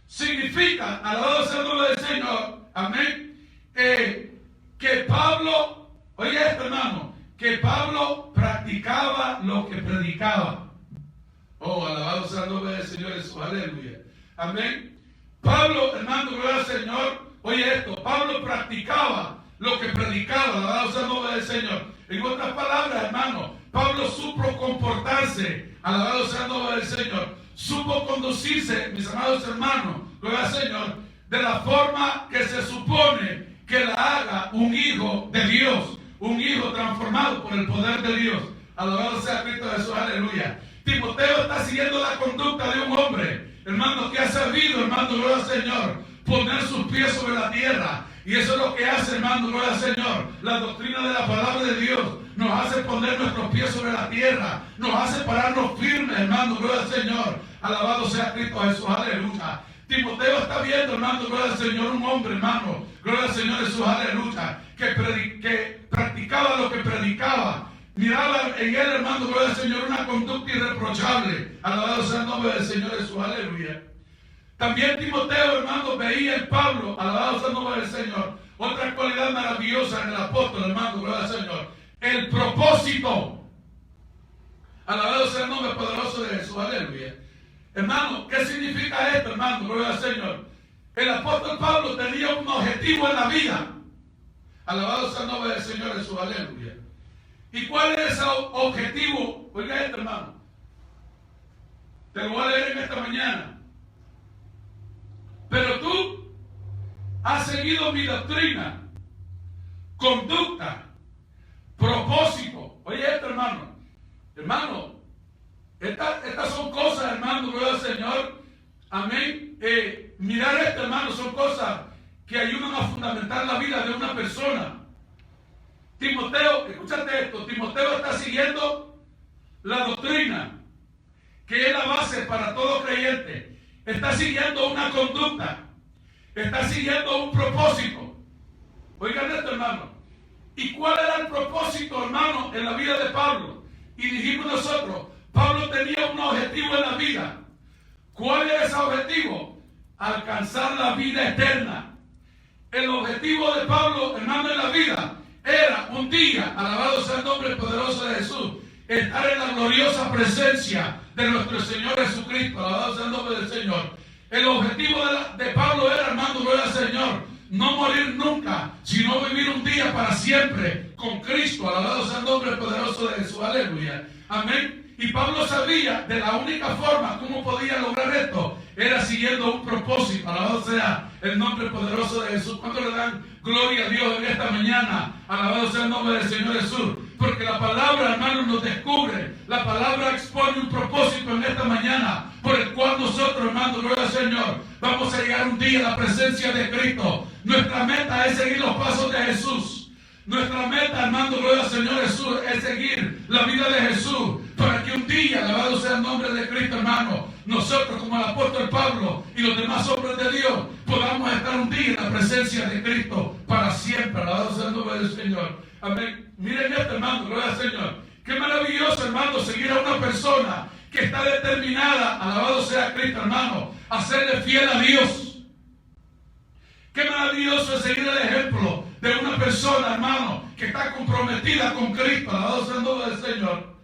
Significa, alabado sea el nombre del Señor, amén, que Pablo, oye esto, hermano, que Pablo practicaba lo que predicaba. Oh, alabado sea el nombre del Señor Jesús, aleluya, amén. Pablo, hermano, gloria al Señor, oye esto, Pablo practicaba lo que predicaba, alabado sea el nombre del Señor. En otras palabras, hermano, Pablo supo comportarse, alabado sea el nombre del Señor, supo conducirse, mis amados hermanos, gloria al Señor, de la forma que se supone que la haga un hijo de Dios, un hijo transformado por el poder de Dios. Alabado sea Cristo Jesús, aleluya. Timoteo está siguiendo la conducta de un hombre, hermano, que ha sabido, hermano, gloria al Señor, poner sus pies sobre la tierra. Y eso es lo que hace, hermano, gloria al Señor. La doctrina de la palabra de Dios nos hace poner nuestros pies sobre la tierra, nos hace pararnos firmes, hermano, gloria al Señor. Alabado sea Cristo Jesús, aleluya. Timoteo está viendo, hermano, gloria al Señor, un hombre, hermano, gloria al Señor Jesús, aleluya, que practicaba lo que predicaba. Miraba en él, hermano, gloria al Señor, una conducta irreprochable. Alabado sea el nombre del Señor Jesús, aleluya. También Timoteo, hermano, veía en Pablo, alabado sea el nombre del Señor, otra cualidad maravillosa en el apóstol, hermano, gloria al Señor, el propósito. Alabado sea el nombre poderoso de Jesús, aleluya. Hermano, ¿qué significa esto, hermano? Gloria al Señor. El apóstol Pablo tenía un objetivo en la vida. Alabado sea el nombre del Señor Jesús, aleluya. ¿Y cuál es ese objetivo? Oiga esto, hermano. Te lo voy a leer en esta mañana. Pero tú has seguido mi doctrina, conducta, propósito. Oye esto, hermano. Hermano, estas son cosas, hermano, gloria al Señor. Amén. Mirar esto, hermano, son cosas que ayudan a fundamentar la vida de una persona. Timoteo, escúchate esto, Timoteo está siguiendo la doctrina, que es la base para todo creyente. Está siguiendo una conducta, está siguiendo un propósito. Oigan esto, hermano. ¿Y cuál era el propósito, hermano, en la vida de Pablo? Y dijimos nosotros, Pablo tenía un objetivo en la vida. ¿Cuál era ese objetivo? alcanzar la vida eterna. El objetivo de Pablo, hermano, en la vida era un día, alabado sea el nombre poderoso de Jesús, estar en la gloriosa presencia de nuestro Señor Jesucristo, alabado sea el nombre del Señor. El objetivo de Pablo era, hermano, gloria al Señor, no morir nunca, sino vivir un día para siempre con Cristo, alabado sea el nombre poderoso de Jesús, aleluya, amén. Y Pablo sabía de la única forma como podía lograr esto, era siguiendo un propósito, alabado sea el nombre poderoso de Jesús. ¿Cuánto le dan gloria a Dios en esta mañana? Alabado sea el nombre del Señor Jesús. Porque la palabra, hermanos, nos descubre, la palabra expone un propósito en esta mañana, por el cual nosotros, hermanos, gloria al Señor, vamos a llegar un día a la presencia de Cristo. Nuestra meta es seguir los pasos de Jesús. Nuestra meta, hermano, gloria al Señor Jesús, es seguir la vida de Jesús, para que un día, alabado sea el nombre de Cristo, hermano, nosotros como el apóstol Pablo y los demás hombres de Dios, podamos estar un día en la presencia de Cristo para siempre, alabado sea el nombre del Señor. Amén. Miren esto, hermano, gloria al Señor. Qué maravilloso, hermano, seguir a una persona que está determinada, alabado sea Cristo, hermano, a serle fiel a Dios. Qué maravilloso es seguir el ejemplo de una persona, hermano, que está comprometida con Cristo, alabado sea el nombre del Señor.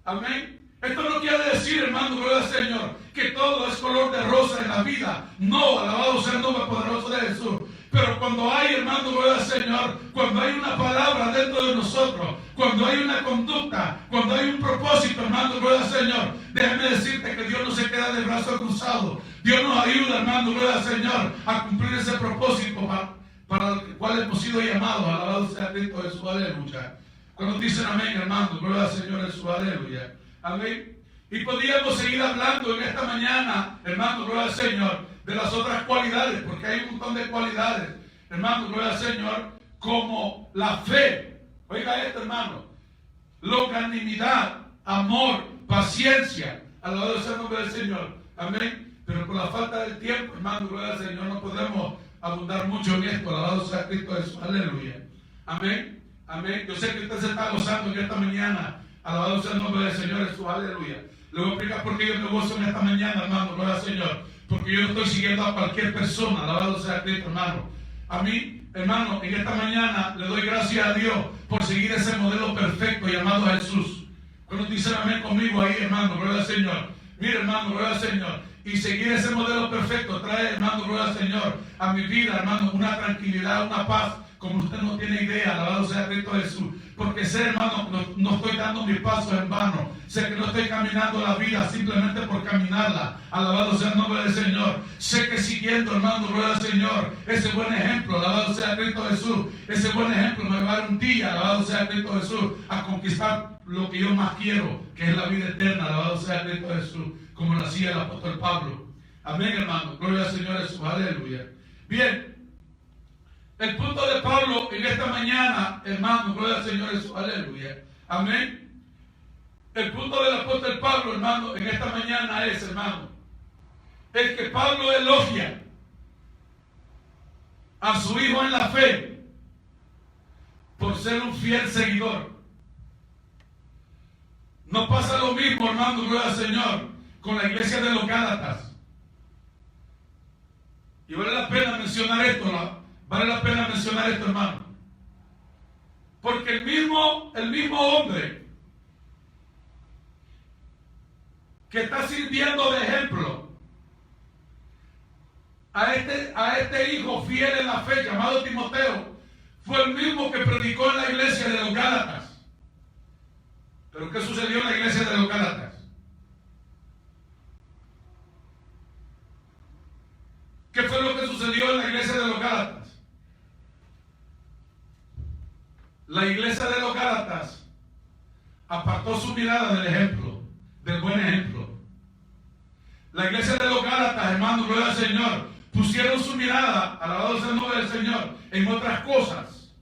Amén. Esto no quiere decir, hermano, gloria al Señor, que todo es color de rosa en la vida. No, alabado sea el nombre poderoso de Jesús. Pero cuando hay, hermano, gloria al Señor, cuando hay una palabra dentro de nosotros, cuando hay una conducta, cuando hay un propósito, hermano, gloria al Señor, déjame decirte que Dios no se queda de brazos cruzados. Dios nos ayuda, hermano, gloria al Señor, a cumplir ese propósito para el cual hemos sido llamados. Alabado sea Cristo Jesús, aleluya. Cuando dicen amén, hermano, gloria al Señor Jesús, aleluya. Amén. Y podríamos seguir hablando en esta mañana, hermano, gloria al Señor, de las otras cualidades, porque hay un montón de cualidades, hermano, gloria al Señor, como la fe. Oiga esto, hermano: longanimidad, amor, paciencia. Alabado sea el nombre del Señor. Amén. Pero por la falta del tiempo, hermano, gloria al Señor, no podemos abundar mucho en esto. Alabado sea Cristo Jesús, aleluya. Amén. Amén. Yo sé que usted se está gozando en esta mañana. Alabado sea el nombre del Señor Jesús, aleluya. Le voy a explicar por qué yo me gozo en esta mañana, hermano, gloria al Señor. Porque yo no estoy siguiendo a cualquier persona, alabado sea Cristo, hermano. A mí, hermano, en esta mañana le doy gracias a Dios por seguir ese modelo perfecto llamado Jesús. Cuando dicen amén conmigo ahí, hermano, gloria al Señor. Mire, hermano, gloria al Señor. Y seguir ese modelo perfecto trae, hermano, gloria al Señor, a mi vida, hermano, una tranquilidad, una paz, como usted no tiene idea, alabado sea Cristo Jesús. Porque sé, hermano, no estoy dando mis pasos en vano. Sé que no estoy caminando la vida simplemente por caminarla. Alabado sea el nombre del Señor. Sé que siguiendo, hermano, gloria al Señor, ese buen ejemplo, alabado sea Cristo Jesús, ese buen ejemplo me va a dar un día, alabado sea Cristo Jesús, a conquistar lo que yo más quiero, que es la vida eterna, alabado sea Cristo Jesús, como lo hacía el apóstol Pablo. Amén, hermano. Gloria al Señor Jesús, aleluya. Bien. El punto de Pablo en esta mañana, hermano, gloria al Señor Jesús, aleluya. Amén. El punto del apóstol Pablo, hermano, en esta mañana es, hermano, el que Pablo elogia a su hijo en la fe por ser un fiel seguidor. No pasa lo mismo, hermano, gloria al Señor, con la iglesia de los Gálatas. Y vale la pena mencionar esto, ¿no? Vale la pena mencionar esto, hermano. Porque el mismo hombre que está sirviendo de ejemplo a este hijo fiel en la fe llamado Timoteo, fue el mismo que predicó en la iglesia de los Gálatas. ¿Pero qué sucedió en la iglesia de los Gálatas? ¿Qué fue lo que sucedió en la iglesia de los Gálatas? La iglesia de los Gálatas apartó su mirada del ejemplo, del buen ejemplo. La iglesia de los Gálatas, hermano, gloria al Señor, pusieron su mirada, alabado sea el nombre del Señor, en otras cosas.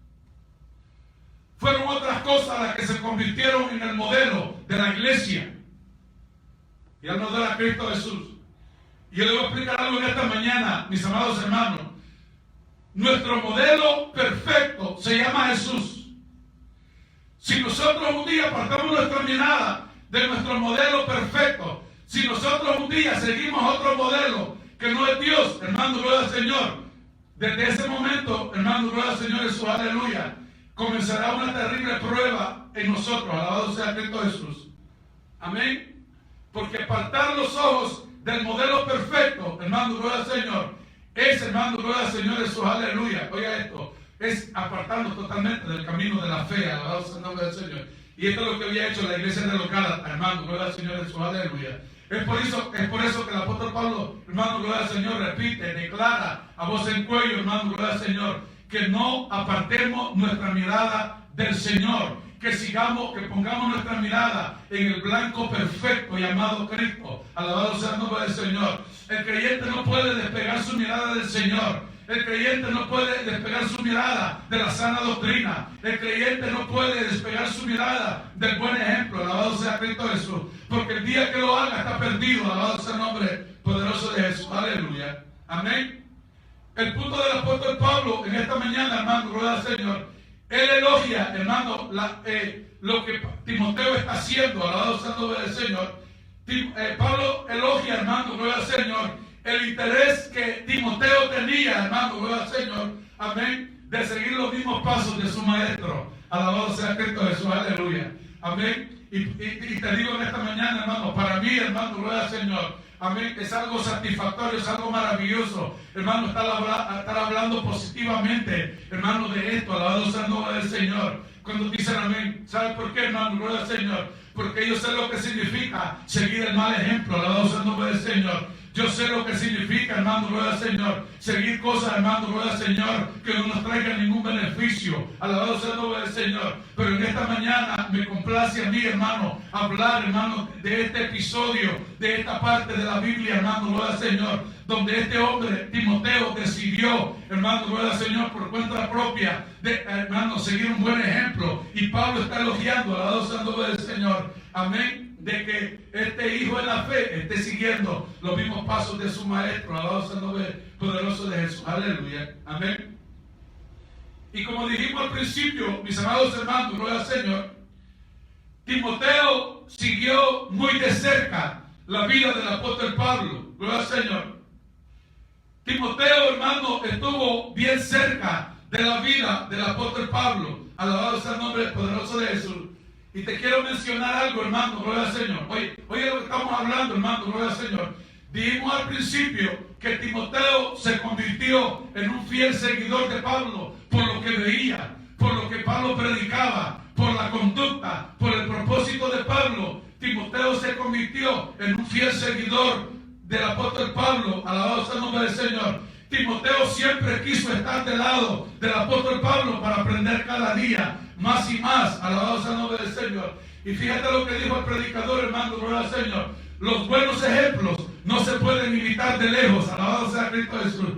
Fueron otras cosas las que se convirtieron en el modelo de la iglesia y al modelo de Cristo Jesús. Y yo le voy a explicar algo en esta mañana, mis amados hermanos. Nuestro modelo perfecto se llama Jesús. Si nosotros un día apartamos nuestra mirada de nuestro modelo perfecto, si nosotros un día seguimos otro modelo que no es Dios, hermano, gloria al Señor, desde ese momento, hermano, gloria al Señor Jesús, aleluya, comenzará una terrible prueba en nosotros. Alabado sea Cristo Jesús. Amén. Porque apartar los ojos del modelo perfecto, hermano, gloria al Señor, es, hermano, gloria al Señor Jesús, aleluya. Oiga esto, es apartarnos totalmente del camino de la fe. Alabado sea el nombre del Señor. Y esto es lo que había hecho la iglesia de los Gálatas, hermano, gloria al Señor Jesús, aleluya. Es por eso que el apóstol Pablo, hermano, gloria al Señor, repite, declara a voz en cuello, hermano, gloria al Señor, que no apartemos nuestra mirada del Señor, que pongamos nuestra mirada en el blanco perfecto llamado Cristo. Alabado sea el nombre del Señor. El creyente no puede despegar su mirada del Señor. El creyente no puede despegar su mirada de la sana doctrina. El creyente no puede despegar su mirada del buen ejemplo. Alabado sea Cristo Jesús. Porque el día que lo haga está perdido. Alabado sea el nombre poderoso de Jesús. Aleluya. Amén. El punto del apóstol Pablo en esta mañana, hermano, gloria al Señor. Él elogia, hermano, lo que Timoteo está haciendo. Alabado sea el nombre del Señor. Pablo elogia, hermano, gloria al Señor, el interés que Timoteo tenía, hermano, gloria al Señor, amén, de seguir los mismos pasos de su maestro. Alabado sea Cristo Jesús, aleluya, amén. Y te digo en esta mañana, hermano, para mí, hermano, gloria al Señor, amén, es algo satisfactorio, es algo maravilloso, hermano, estar hablando positivamente, hermano, de esto. Alabado sea el nombre del Señor. Cuando dicen amén, ¿sabe por qué, hermano? Gloria al Señor. Porque yo sé lo que significa seguir el mal ejemplo. Alabado sea el nombre del Señor. Yo sé lo que significa, hermano, gloria al Señor, seguir cosas, hermano, gloria al Señor, que no nos traigan ningún beneficio. Alabado sea el nombre del Señor. Pero en esta mañana me complace a mí, hermano, hablar, hermano, de este episodio, de esta parte de la Biblia, hermano, gloria al Señor, donde este hombre, Timoteo, decidió, hermano, gloria al Señor, por cuenta propia, hermano, seguir un buen ejemplo. Y Pablo está elogiando, alabado sea el nombre del Señor. Amén. De que este hijo de la fe esté siguiendo los mismos pasos de su maestro. Alabado sea el nombre poderoso de Jesús. Aleluya. Amén. Y como dijimos al principio, mis amados hermanos, gloria al Señor, Timoteo siguió muy de cerca la vida del apóstol Pablo. Gloria al Señor. Timoteo, hermano, estuvo bien cerca de la vida del apóstol Pablo. Alabado sea el nombre poderoso de Jesús. Y te quiero mencionar algo, hermano, gloria al Señor. Oye, lo que estamos hablando, hermano, gloria al Señor. Dijimos al principio que Timoteo se convirtió en un fiel seguidor de Pablo por lo que veía, por lo que Pablo predicaba, por la conducta, por el propósito de Pablo. Timoteo se convirtió en un fiel seguidor del apóstol Pablo. Alabado sea el nombre del Señor. Timoteo siempre quiso estar del lado del apóstol Pablo para aprender cada día más y más. Alabado sea el nombre del Señor. Y fíjate lo que dijo el predicador, hermano, gloria al Señor. Los buenos ejemplos no se pueden imitar de lejos. Alabado sea Cristo Jesús.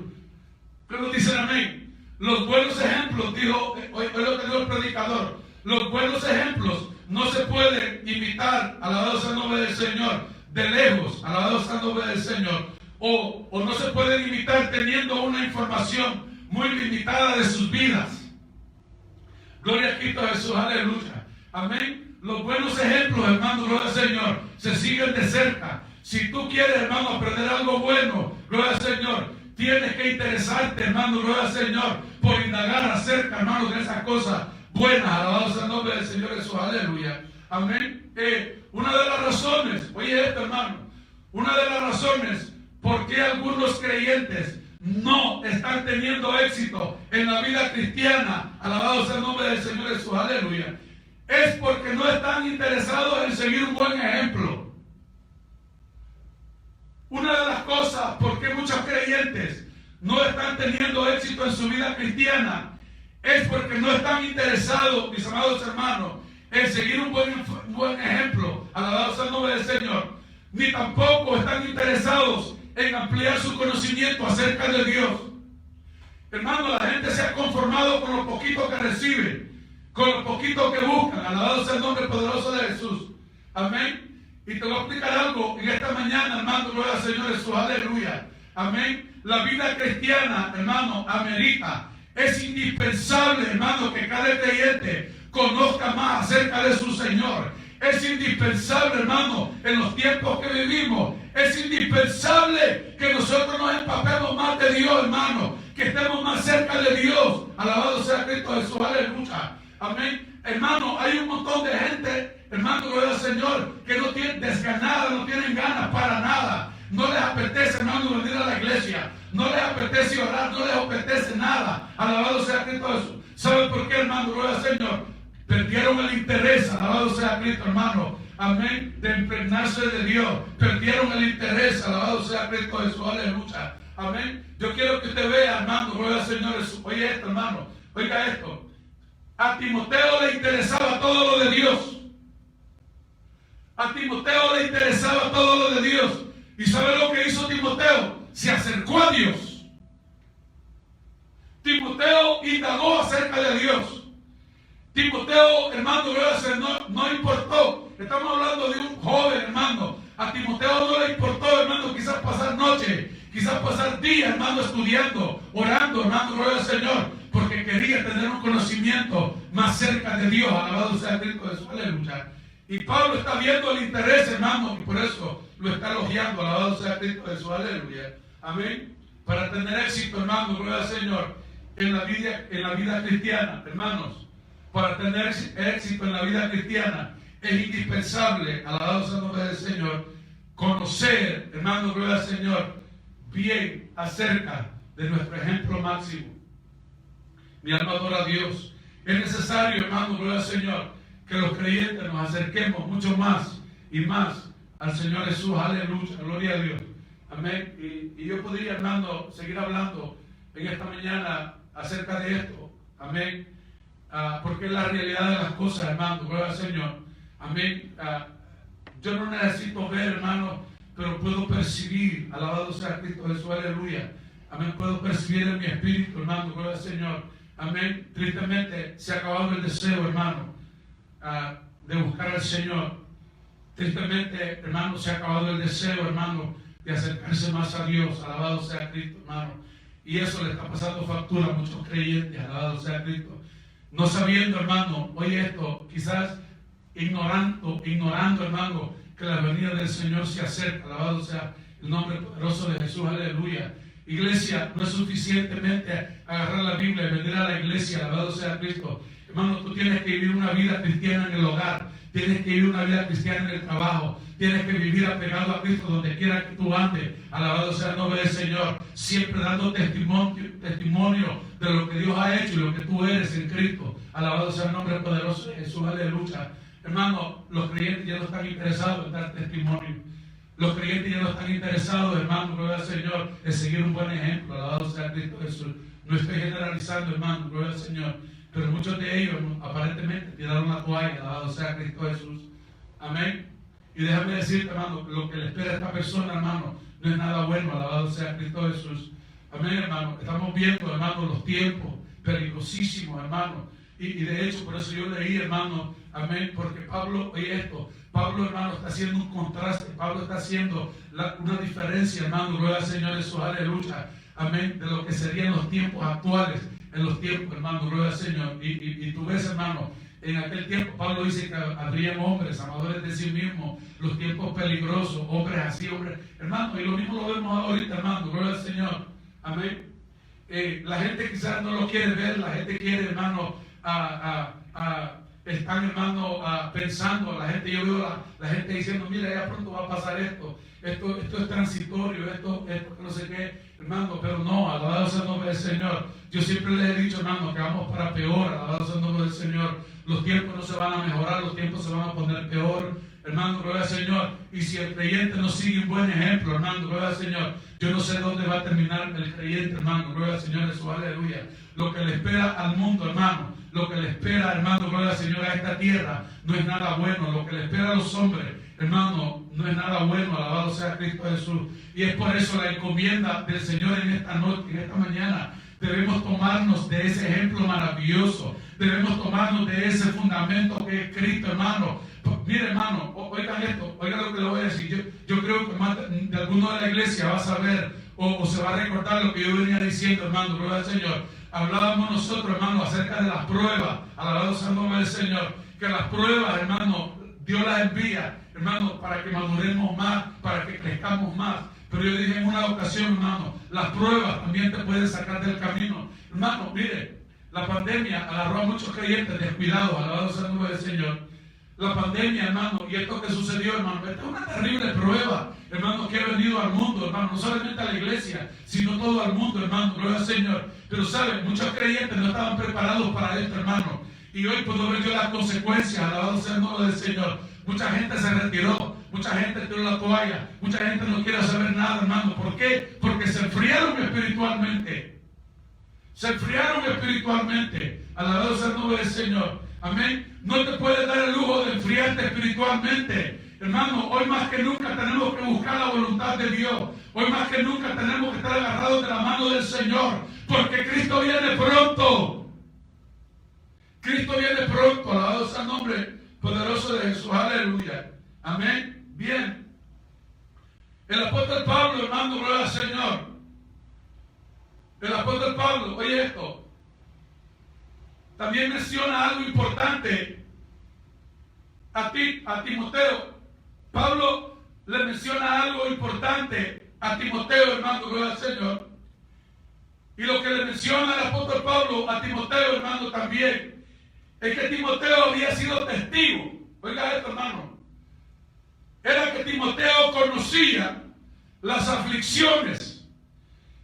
¿Cuántos dicen amén? Los buenos ejemplos, dijo, hoy lo que dijo el predicador, los buenos ejemplos no se pueden imitar, alabado sea el nombre del Señor, de lejos. Alabado sea el nombre del Señor. O no se pueden imitar teniendo una información muy limitada de sus vidas. Gloria a Cristo Jesús, aleluya. Amén. Los buenos ejemplos, hermano, gloria al Señor, se siguen de cerca. Si tú quieres, hermano, aprender algo bueno, gloria al Señor, tienes que interesarte, hermano, gloria al Señor, por indagar acerca, hermano, de esas cosas buenas. Alabado sea el nombre del Señor Jesús, aleluya. Amén. Una de las razones, oye esto, hermano, una de las razones por qué algunos creyentes no están teniendo éxito en la vida cristiana, alabado sea el nombre del Señor Jesús, aleluya, es porque no están interesados en seguir un buen ejemplo. Una de las cosas por qué muchos creyentes no están teniendo éxito en su vida cristiana es porque no están interesados, mis amados hermanos, en seguir un buen ejemplo, alabado sea el nombre del Señor, ni tampoco están interesados en ampliar su conocimiento acerca de Dios. Hermano, la gente se ha conformado con lo poquito que recibe, con lo poquito que buscan. Alabado sea el nombre poderoso de Jesús. Amén. Y te voy a explicar algo en esta mañana, hermano, gloria al Señor Jesús, aleluya. Amén. La vida cristiana, hermano, amerita, es indispensable, hermano, que cada creyente conozca más acerca de su Señor. Es indispensable, hermano, en los tiempos que vivimos, Es indispensable que nosotros nos empapemos más de Dios, hermano, que estemos más cerca de Dios. Alabado sea Cristo Jesús, aleluya. Amén. Hermano, hay un montón de gente, hermano, gloria al Señor, que no tienen desganada, no tienen ganas para nada. No les apetece, hermano, venir a la iglesia. No les apetece orar, no les apetece nada. Alabado sea Cristo Jesús. ¿Sabe por qué, hermano? Gloria al Señor. Perdieron el interés, alabado sea Cristo, hermano. Amén. De impregnarse de Dios. Perdieron el interés, alabado sea Cristo Jesús, aleluya. Amén. Yo quiero que usted vea, hermano, gloria al Señor Jesús. Oye esto, hermano. Oiga esto. A Timoteo le interesaba todo lo de Dios. A Timoteo le interesaba todo lo de Dios. ¿Y sabe lo que hizo Timoteo? Se acercó a Dios. Timoteo indagó acerca de Dios. Timoteo, hermano, no importó. Estamos hablando de un joven, hermano. A Timoteo no le importó, hermano, quizás pasar noche, quizás pasar días, hermano, estudiando, orando, hermano, gloria al Señor, porque quería tener un conocimiento más cerca de Dios. Alabado sea Cristo Jesús, aleluya. Y Pablo está viendo el interés, hermano, y por eso lo está elogiando. Alabado sea Cristo Jesús, aleluya. Amén. Para tener éxito, hermano, gloria al Señor, en la vida cristiana, hermanos, para tener éxito en la vida cristiana, es indispensable, alabado sea el nombre del Señor, conocer, hermano, gloria al Señor, bien acerca de nuestro ejemplo máximo. Mi alma adora a Dios. Es necesario, hermano, gloria al Señor, que los creyentes nos acerquemos mucho más y más al Señor Jesús, aleluya, gloria a Dios. Amén. Y yo podría, hermano, seguir hablando en esta mañana acerca de esto. Amén. Porque es la realidad de las cosas, hermano, gloria al Señor. Amén. Yo no necesito ver, hermano, pero puedo percibir, alabado sea Cristo Jesús, aleluya. Amén. Puedo percibir en mi espíritu, hermano, gloria al Señor. Amén. Tristemente se ha acabado el deseo, hermano, de buscar al Señor. Tristemente, hermano, se ha acabado el deseo, hermano, de acercarse más a Dios. Alabado sea Cristo, hermano. Y eso le está pasando factura a muchos creyentes. Alabado sea Cristo. No sabiendo, hermano, oye esto, quizás ignorando, hermano, que la venida del Señor se acerca. Alabado sea el nombre poderoso de Jesús, aleluya. Iglesia, no es suficientemente agarrar la Biblia y venir a la iglesia. Alabado sea Cristo. Hermano, tú tienes que vivir una vida cristiana en el hogar. Tienes que vivir una vida cristiana en el trabajo. Tienes que vivir apegado a Cristo donde quiera que tú andes. Alabado sea el nombre del Señor. Siempre dando testimonio de lo que Dios ha hecho y lo que tú eres en Cristo. Alabado sea el nombre poderoso de Jesús. Aleluya. Hermano, los creyentes ya no están interesados en dar testimonio. Los creyentes ya no están interesados, hermano, gloria al Señor, en seguir un buen ejemplo. Alabado sea Cristo Jesús. No estoy generalizando, hermano, gloria al Señor. Pero muchos de ellos aparentemente tiraron la toalla. Alabado sea Cristo Jesús. Amén. Y déjame decirte, hermano, lo que le espera a esta persona, hermano, no es nada bueno. Alabado sea Cristo Jesús. Amén, hermano. Estamos viendo, hermano, los tiempos peligrosísimos, hermano. Y de hecho, por eso yo leí, hermano, amén, porque Pablo, oye esto, Pablo, hermano, está haciendo un contraste. Pablo está haciendo una diferencia, hermano, gloria al Señor Jesús, aleluya. Amén, de lo que serían los tiempos actuales. En los tiempos, hermano, gloria al Señor. Y tú ves, hermano, en aquel tiempo Pablo dice que habrían hombres amadores de sí mismos, los tiempos peligrosos, hombres así, hombres, hermano, y lo mismo lo vemos ahorita, hermano, gloria al Señor. Amén. La gente quizás no lo quiere ver, la gente quiere, hermano, están, hermano, pensando, la gente, yo veo la gente diciendo, mira, ya pronto va a pasar esto es transitorio, esto no sé qué, hermano, pero no, alabado sea el nombre del Señor. Yo siempre les he dicho, hermano, que vamos para peor, alabado sea el nombre del Señor. Los tiempos no se van a mejorar, los tiempos se van a poner peor, hermano, gloria al Señor. Y si el creyente no sigue un buen ejemplo, hermano, gloria al Señor, yo no sé dónde va a terminar el creyente, hermano, gloria al Señor, Jesús, aleluya. Lo que le espera al mundo, hermano, lo que le espera, hermano, gloria al Señor, a esta tierra, no es nada bueno. Lo que le espera a los hombres, hermano, no es nada bueno. Alabado sea Cristo Jesús. Y es por eso la encomienda del Señor en esta noche, en esta mañana. Debemos tomarnos de ese ejemplo maravilloso. Debemos tomarnos de ese fundamento que es Cristo, hermano. Mire, hermano, oigan esto, oigan lo que le voy a decir. Yo creo que más de alguno de la iglesia va a saber o se va a recordar lo que yo venía diciendo, hermano, gloria al Señor. Hablábamos nosotros, hermano, acerca de las pruebas. Alabado sea el nombre del Señor. Que las pruebas, hermano, Dios las envía, hermano, para que maduremos más, para que crezcamos más. Pero yo le dije en una ocasión, hermano, las pruebas también te pueden sacar del camino. Hermano, mire, la pandemia agarró a muchos creyentes descuidados, alabado sea el nombre del Señor. La pandemia, hermano, y esto que sucedió, hermano, esta es una terrible prueba, hermano, que ha venido al mundo, hermano, no solamente a la iglesia, sino todo al mundo, hermano, gloria al Señor. Pero saben, muchos creyentes no estaban preparados para esto, hermano, y hoy puedo ver yo las consecuencias, alabado sea el nombre del Señor. Mucha gente se retiró, mucha gente tiró la toalla, mucha gente no quiere saber nada, hermano. ¿Por qué? Porque se enfriaron espiritualmente. Se enfriaron espiritualmente. Alabado sea el nombre del Señor. Amén. No te puedes dar el lujo de enfriarte espiritualmente. Hermano, hoy más que nunca tenemos que buscar la voluntad de Dios. Hoy más que nunca tenemos que estar agarrados de la mano del Señor. Porque Cristo viene pronto. Cristo viene pronto. Alabado sea el nombre poderoso de Jesús. Aleluya. Amén. Bien. El apóstol Pablo, hermano, gloria al Señor. El apóstol Pablo, oye esto. También menciona algo importante a Timoteo. Pablo le menciona algo importante a Timoteo, hermano, gloria al Señor. Y lo que le menciona el apóstol Pablo a Timoteo, hermano, también, es que Timoteo había sido testigo. Oiga esto, hermano. Era que Timoteo conocía las aflicciones.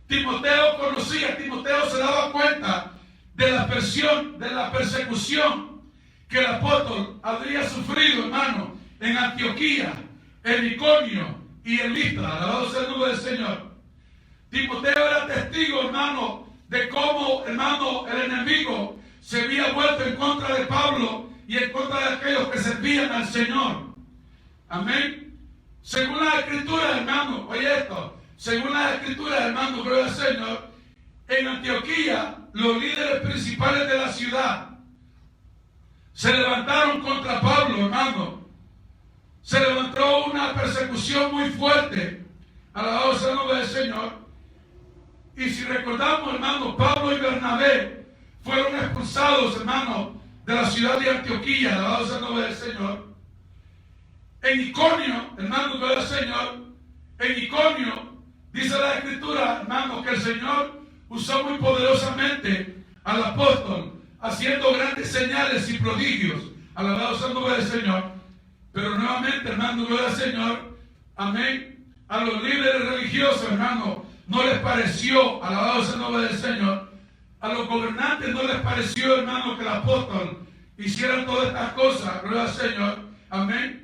Timoteo se daba cuenta de la persecución que el apóstol habría sufrido, hermano, en Antioquía, en Iconio y en Listra. Alabado sea el nombre del Señor. Timoteo era testigo, hermano, de cómo, hermano, el enemigo se había vuelto en contra de Pablo y en contra de aquellos que servían al Señor. Amén. Según la Escritura, hermano, oye esto, según la Escritura, hermano, gloria al Señor, en Antioquía, los líderes principales de la ciudad se levantaron contra Pablo, hermano. Se levantó una persecución muy fuerte. Alabado sea el nombre del Señor. Y si recordamos, hermano, Pablo y Bernabé fueron expulsados, hermano, de la ciudad de Antioquía. Alabado sea el nombre del Señor. En Iconio, hermano, gloria al Señor. En Iconio, dice la Escritura, hermano, que el Señor usó muy poderosamente al apóstol, haciendo grandes señales y prodigios. Alabado sea el nombre del Señor. Pero nuevamente, hermano, gloria al Señor. Amén. A los líderes religiosos, hermano, no les pareció, alabado sea el nombre del Señor. A los gobernantes no les pareció, hermano, que el apóstol hiciera todas estas cosas, gloria al Señor. Amén.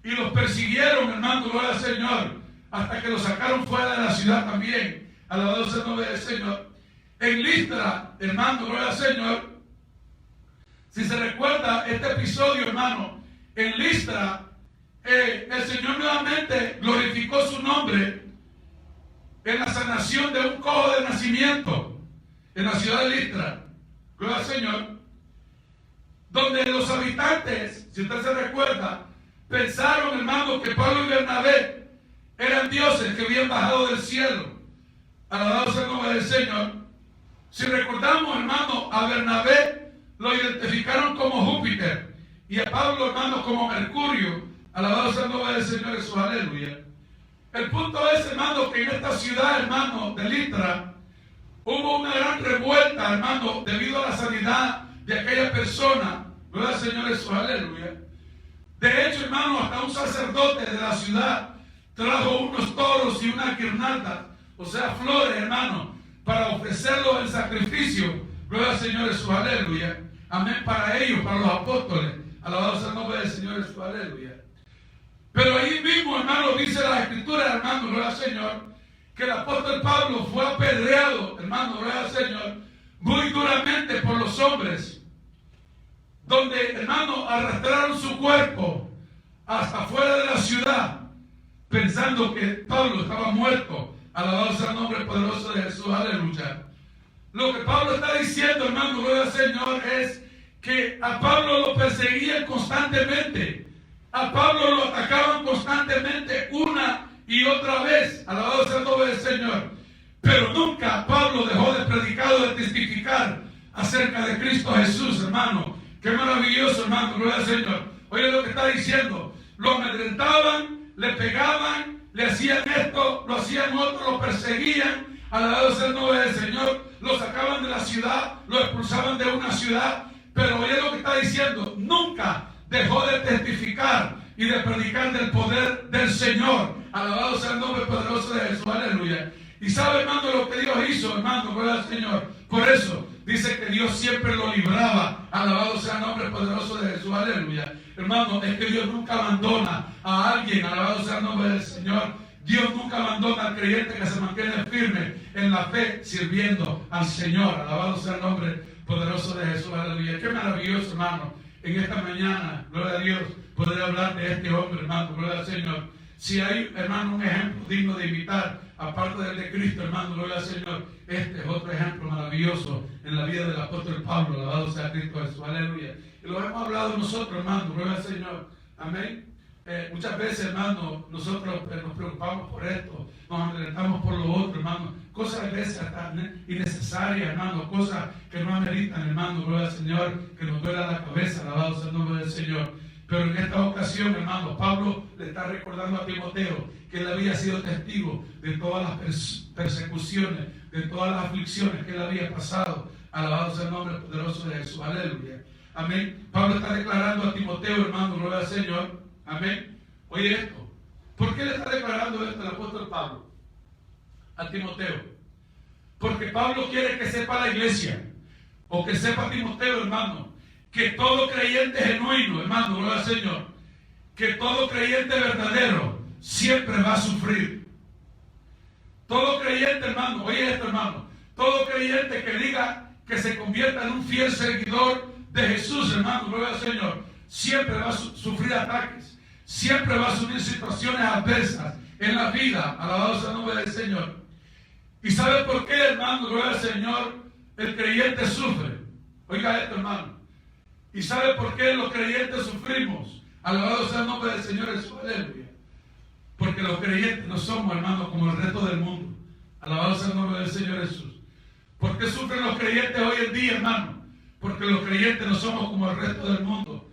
Y los persiguieron, hermano, gloria al Señor, hasta que los sacaron fuera de la ciudad también. Alabado sea el nombre del Señor. En Listra, hermano, gloria al Señor. Si se recuerda este episodio, hermano, en Listra, el Señor nuevamente glorificó su nombre en la sanación de un cojo de nacimiento en la ciudad de Listra. Gloria al Señor. Donde los habitantes, si usted se recuerda, pensaron, hermano, que Pablo y Bernabé eran dioses que habían bajado del cielo. Alabado sea el nombre del Señor. Si recordamos, hermano, a Bernabé lo identificaron como Júpiter y a Pablo, hermano, como Mercurio. Alabado sea el nombre del Señor Jesús. Aleluya. El punto es, hermano, que en esta ciudad, hermano, de Listra, hubo una gran revuelta, hermano, debido a la sanidad de aquella persona. Gloria al Señor Jesús. Aleluya. De hecho, hermano, hasta un sacerdote de la ciudad trajo unos toros y una guirnalda, o sea, flores, hermano, para ofrecerlos en sacrificio. Gloria al Señor Jesús. Aleluya. Amén. Para ellos, para los apóstoles. Alabado sea el nombre del Señor Jesús. Aleluya. Pero ahí mismo, hermano, dice la Escritura, hermano, gloria al Señor, que el apóstol Pablo fue apedreado, hermano, gloria al Señor, muy duramente por los hombres, donde, hermano, arrastraron su cuerpo hasta fuera de la ciudad, pensando que Pablo estaba muerto. Alabado sea el nombre poderoso de Jesús. Aleluya. Lo que Pablo está diciendo, hermano, gloria al Señor, es que a Pablo lo perseguían constantemente. A Pablo lo atacaban constantemente una y otra vez. Alabado sea el nombre del Señor. Pero nunca Pablo dejó de predicar o de testificar acerca de Cristo Jesús, hermano. Qué maravilloso, hermano, gloria al Señor. Oye lo que está diciendo. lo amedrentaban, le pegaban, le hacían esto, lo hacían otro, lo perseguían. Alabado sea el nombre del Señor. Lo sacaban de la ciudad, lo expulsaban de una ciudad. Pero oye lo que está diciendo, nunca dejó de testificar y de predicar del poder del Señor. Alabado sea el nombre poderoso de Jesús, aleluya. Y sabe, hermano, lo que Dios hizo, hermano, gloria al Señor. Por eso dice que Dios siempre lo libraba. Alabado sea el nombre poderoso de Jesús, aleluya. Hermano, es que Dios nunca abandona a alguien. Alabado sea el nombre del Señor. Dios nunca abandona al creyente que se mantiene firme en la fe, sirviendo al Señor. Alabado sea el nombre poderoso de Jesús, aleluya. Qué maravilloso, hermano, en esta mañana, gloria a Dios, poder hablar de este hombre, hermano, gloria al Señor. Si hay, hermano, un ejemplo digno de imitar, aparte del de Cristo, hermano, gloria al Señor, este es otro ejemplo maravilloso en la vida del apóstol Pablo. Alabado sea Cristo Jesús, aleluya. Y lo hemos hablado nosotros, hermano, gloria al Señor, amén. Muchas veces, hermano, nosotros nos preocupamos por esto, nos amedrentamos por lo otro, hermano, cosas a veces hasta innecesarias, hermano, cosas que no ameritan, hermano, gloria al Señor, que nos duela la cabeza. Alabado sea el nombre del Señor. Pero en esta ocasión, hermano, Pablo le está recordando a Timoteo que él había sido testigo de todas las persecuciones, de todas las aflicciones que él había pasado. Alabado sea el nombre poderoso de Jesús, aleluya, amén. Pablo está declarando a Timoteo, hermano, gloria al Señor, amén. Oye esto, ¿por qué le está declarando esto el apóstol Pablo a Timoteo? Porque Pablo quiere que sepa la iglesia, o que sepa Timoteo, hermano, que todo creyente genuino, hermano, gloria al Señor, que todo creyente verdadero siempre va a sufrir. Todo creyente, hermano, oye esto, hermano, todo creyente que diga que se convierta en un fiel seguidor de Jesús, hermano, gloria al Señor, siempre va a sufrir ataques, siempre va a sufrir situaciones adversas en la vida. Alabado sea el nombre del Señor. ¿Y sabe por qué, hermano, gloria al Señor, el creyente sufre? Oiga esto, hermano. ¿Y sabe por qué los creyentes sufrimos? Alabado sea el nombre del Señor Jesús, aleluya. Porque los creyentes no somos, hermanos, como el resto del mundo. Alabado sea el nombre del Señor Jesús. ¿Por qué sufren los creyentes hoy en día, hermano? Porque los creyentes no somos como el resto del mundo.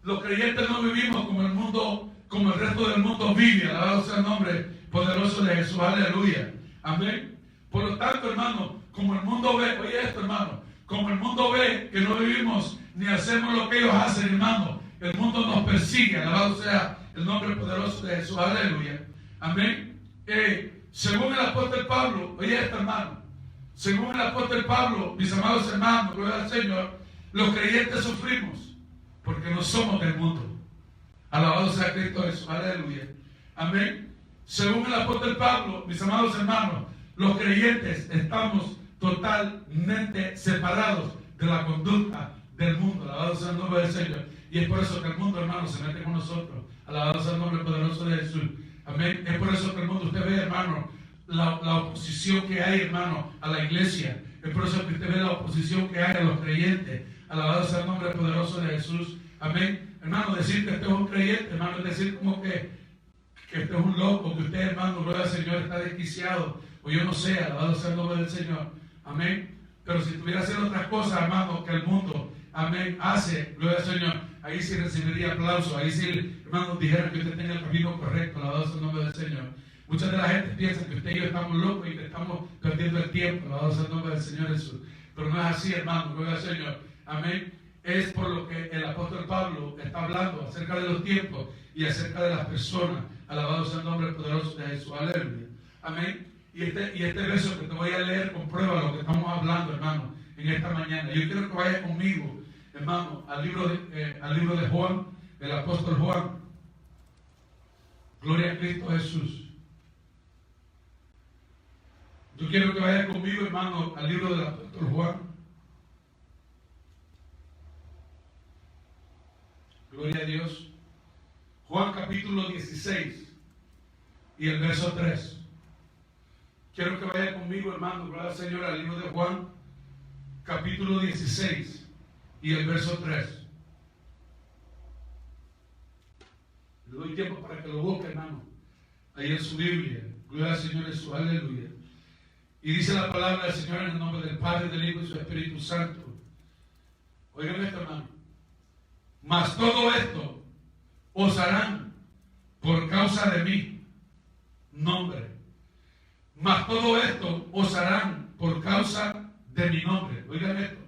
Los creyentes no vivimos como el mundo, como el resto del mundo vive. Alabado sea el nombre poderoso de Jesús, aleluya. Amén. Por lo tanto, hermano, como el mundo ve, oye esto, hermano, como el mundo ve que no vivimos ni hacemos lo que ellos hacen, hermano, el mundo nos persigue. Alabado sea el nombre poderoso de Jesús, aleluya, amén. Según el apóstol Pablo, oye esto, hermano, según el apóstol Pablo, mis amados hermanos, gloria al Señor, los creyentes sufrimos porque no somos del mundo. Alabado sea Cristo Jesús, aleluya, amén. Según el apóstol Pablo, mis amados hermanos, los creyentes estamos totalmente separados de la conducta del mundo. Alabado sea el nombre del Señor. Y es por eso que el mundo, hermano, se mete con nosotros. Alabado sea el nombre poderoso de Jesús. Amén. Es por eso que el mundo, usted ve, hermano, la oposición que hay, hermano, a la iglesia. Es por eso que usted ve la oposición que hay a los creyentes. Alabado sea el nombre poderoso de Jesús. Amén. Hermano, decir que usted es un creyente, hermano, es decir como que usted es un loco, que usted, hermano, gloria al Señor, está desquiciado, o yo no sé, alabado sea el nombre del Señor. Amén. Pero si estuviera haciendo otras cosas, hermano, que el mundo, amén, hace, gloria al Señor, ahí sí recibiría aplausos, ahí sí, hermano, dijeran que usted tenga el camino correcto, alabado sea el nombre del Señor. Mucha de la gente piensa que usted y yo estamos locos y que estamos perdiendo el tiempo, alabado sea el nombre del Señor Jesús. Pero no es así, hermano, gloria al Señor. Amén. Es por lo que el apóstol Pablo está hablando acerca de los tiempos y acerca de las personas. Alabado sea el nombre poderoso de Jesús. Aleluya. Amén. Y este verso que te voy a leer comprueba lo que estamos hablando, hermano, en esta mañana. Yo quiero que vayas conmigo, hermano, al libro de Juan, el apóstol Juan. Gloria a Cristo Jesús. Yo quiero que vayas conmigo, hermano, al libro del apóstol Juan. Gloria a Dios. Juan capítulo 16 y el verso 3. Quiero que vaya conmigo, hermano, gloria al Señor, al libro de Juan capítulo 16 y el verso 3. Le doy tiempo para que lo busque, hermano, ahí en su Biblia. Gloria al Señor Jesús, aleluya. Y dice la palabra del Señor en el nombre del Padre, del Hijo y su Espíritu Santo. Oigan esto, hermano. Mas todo esto os harán por causa de mi nombre. Mas todo esto os harán por causa de mi nombre. Oigan esto.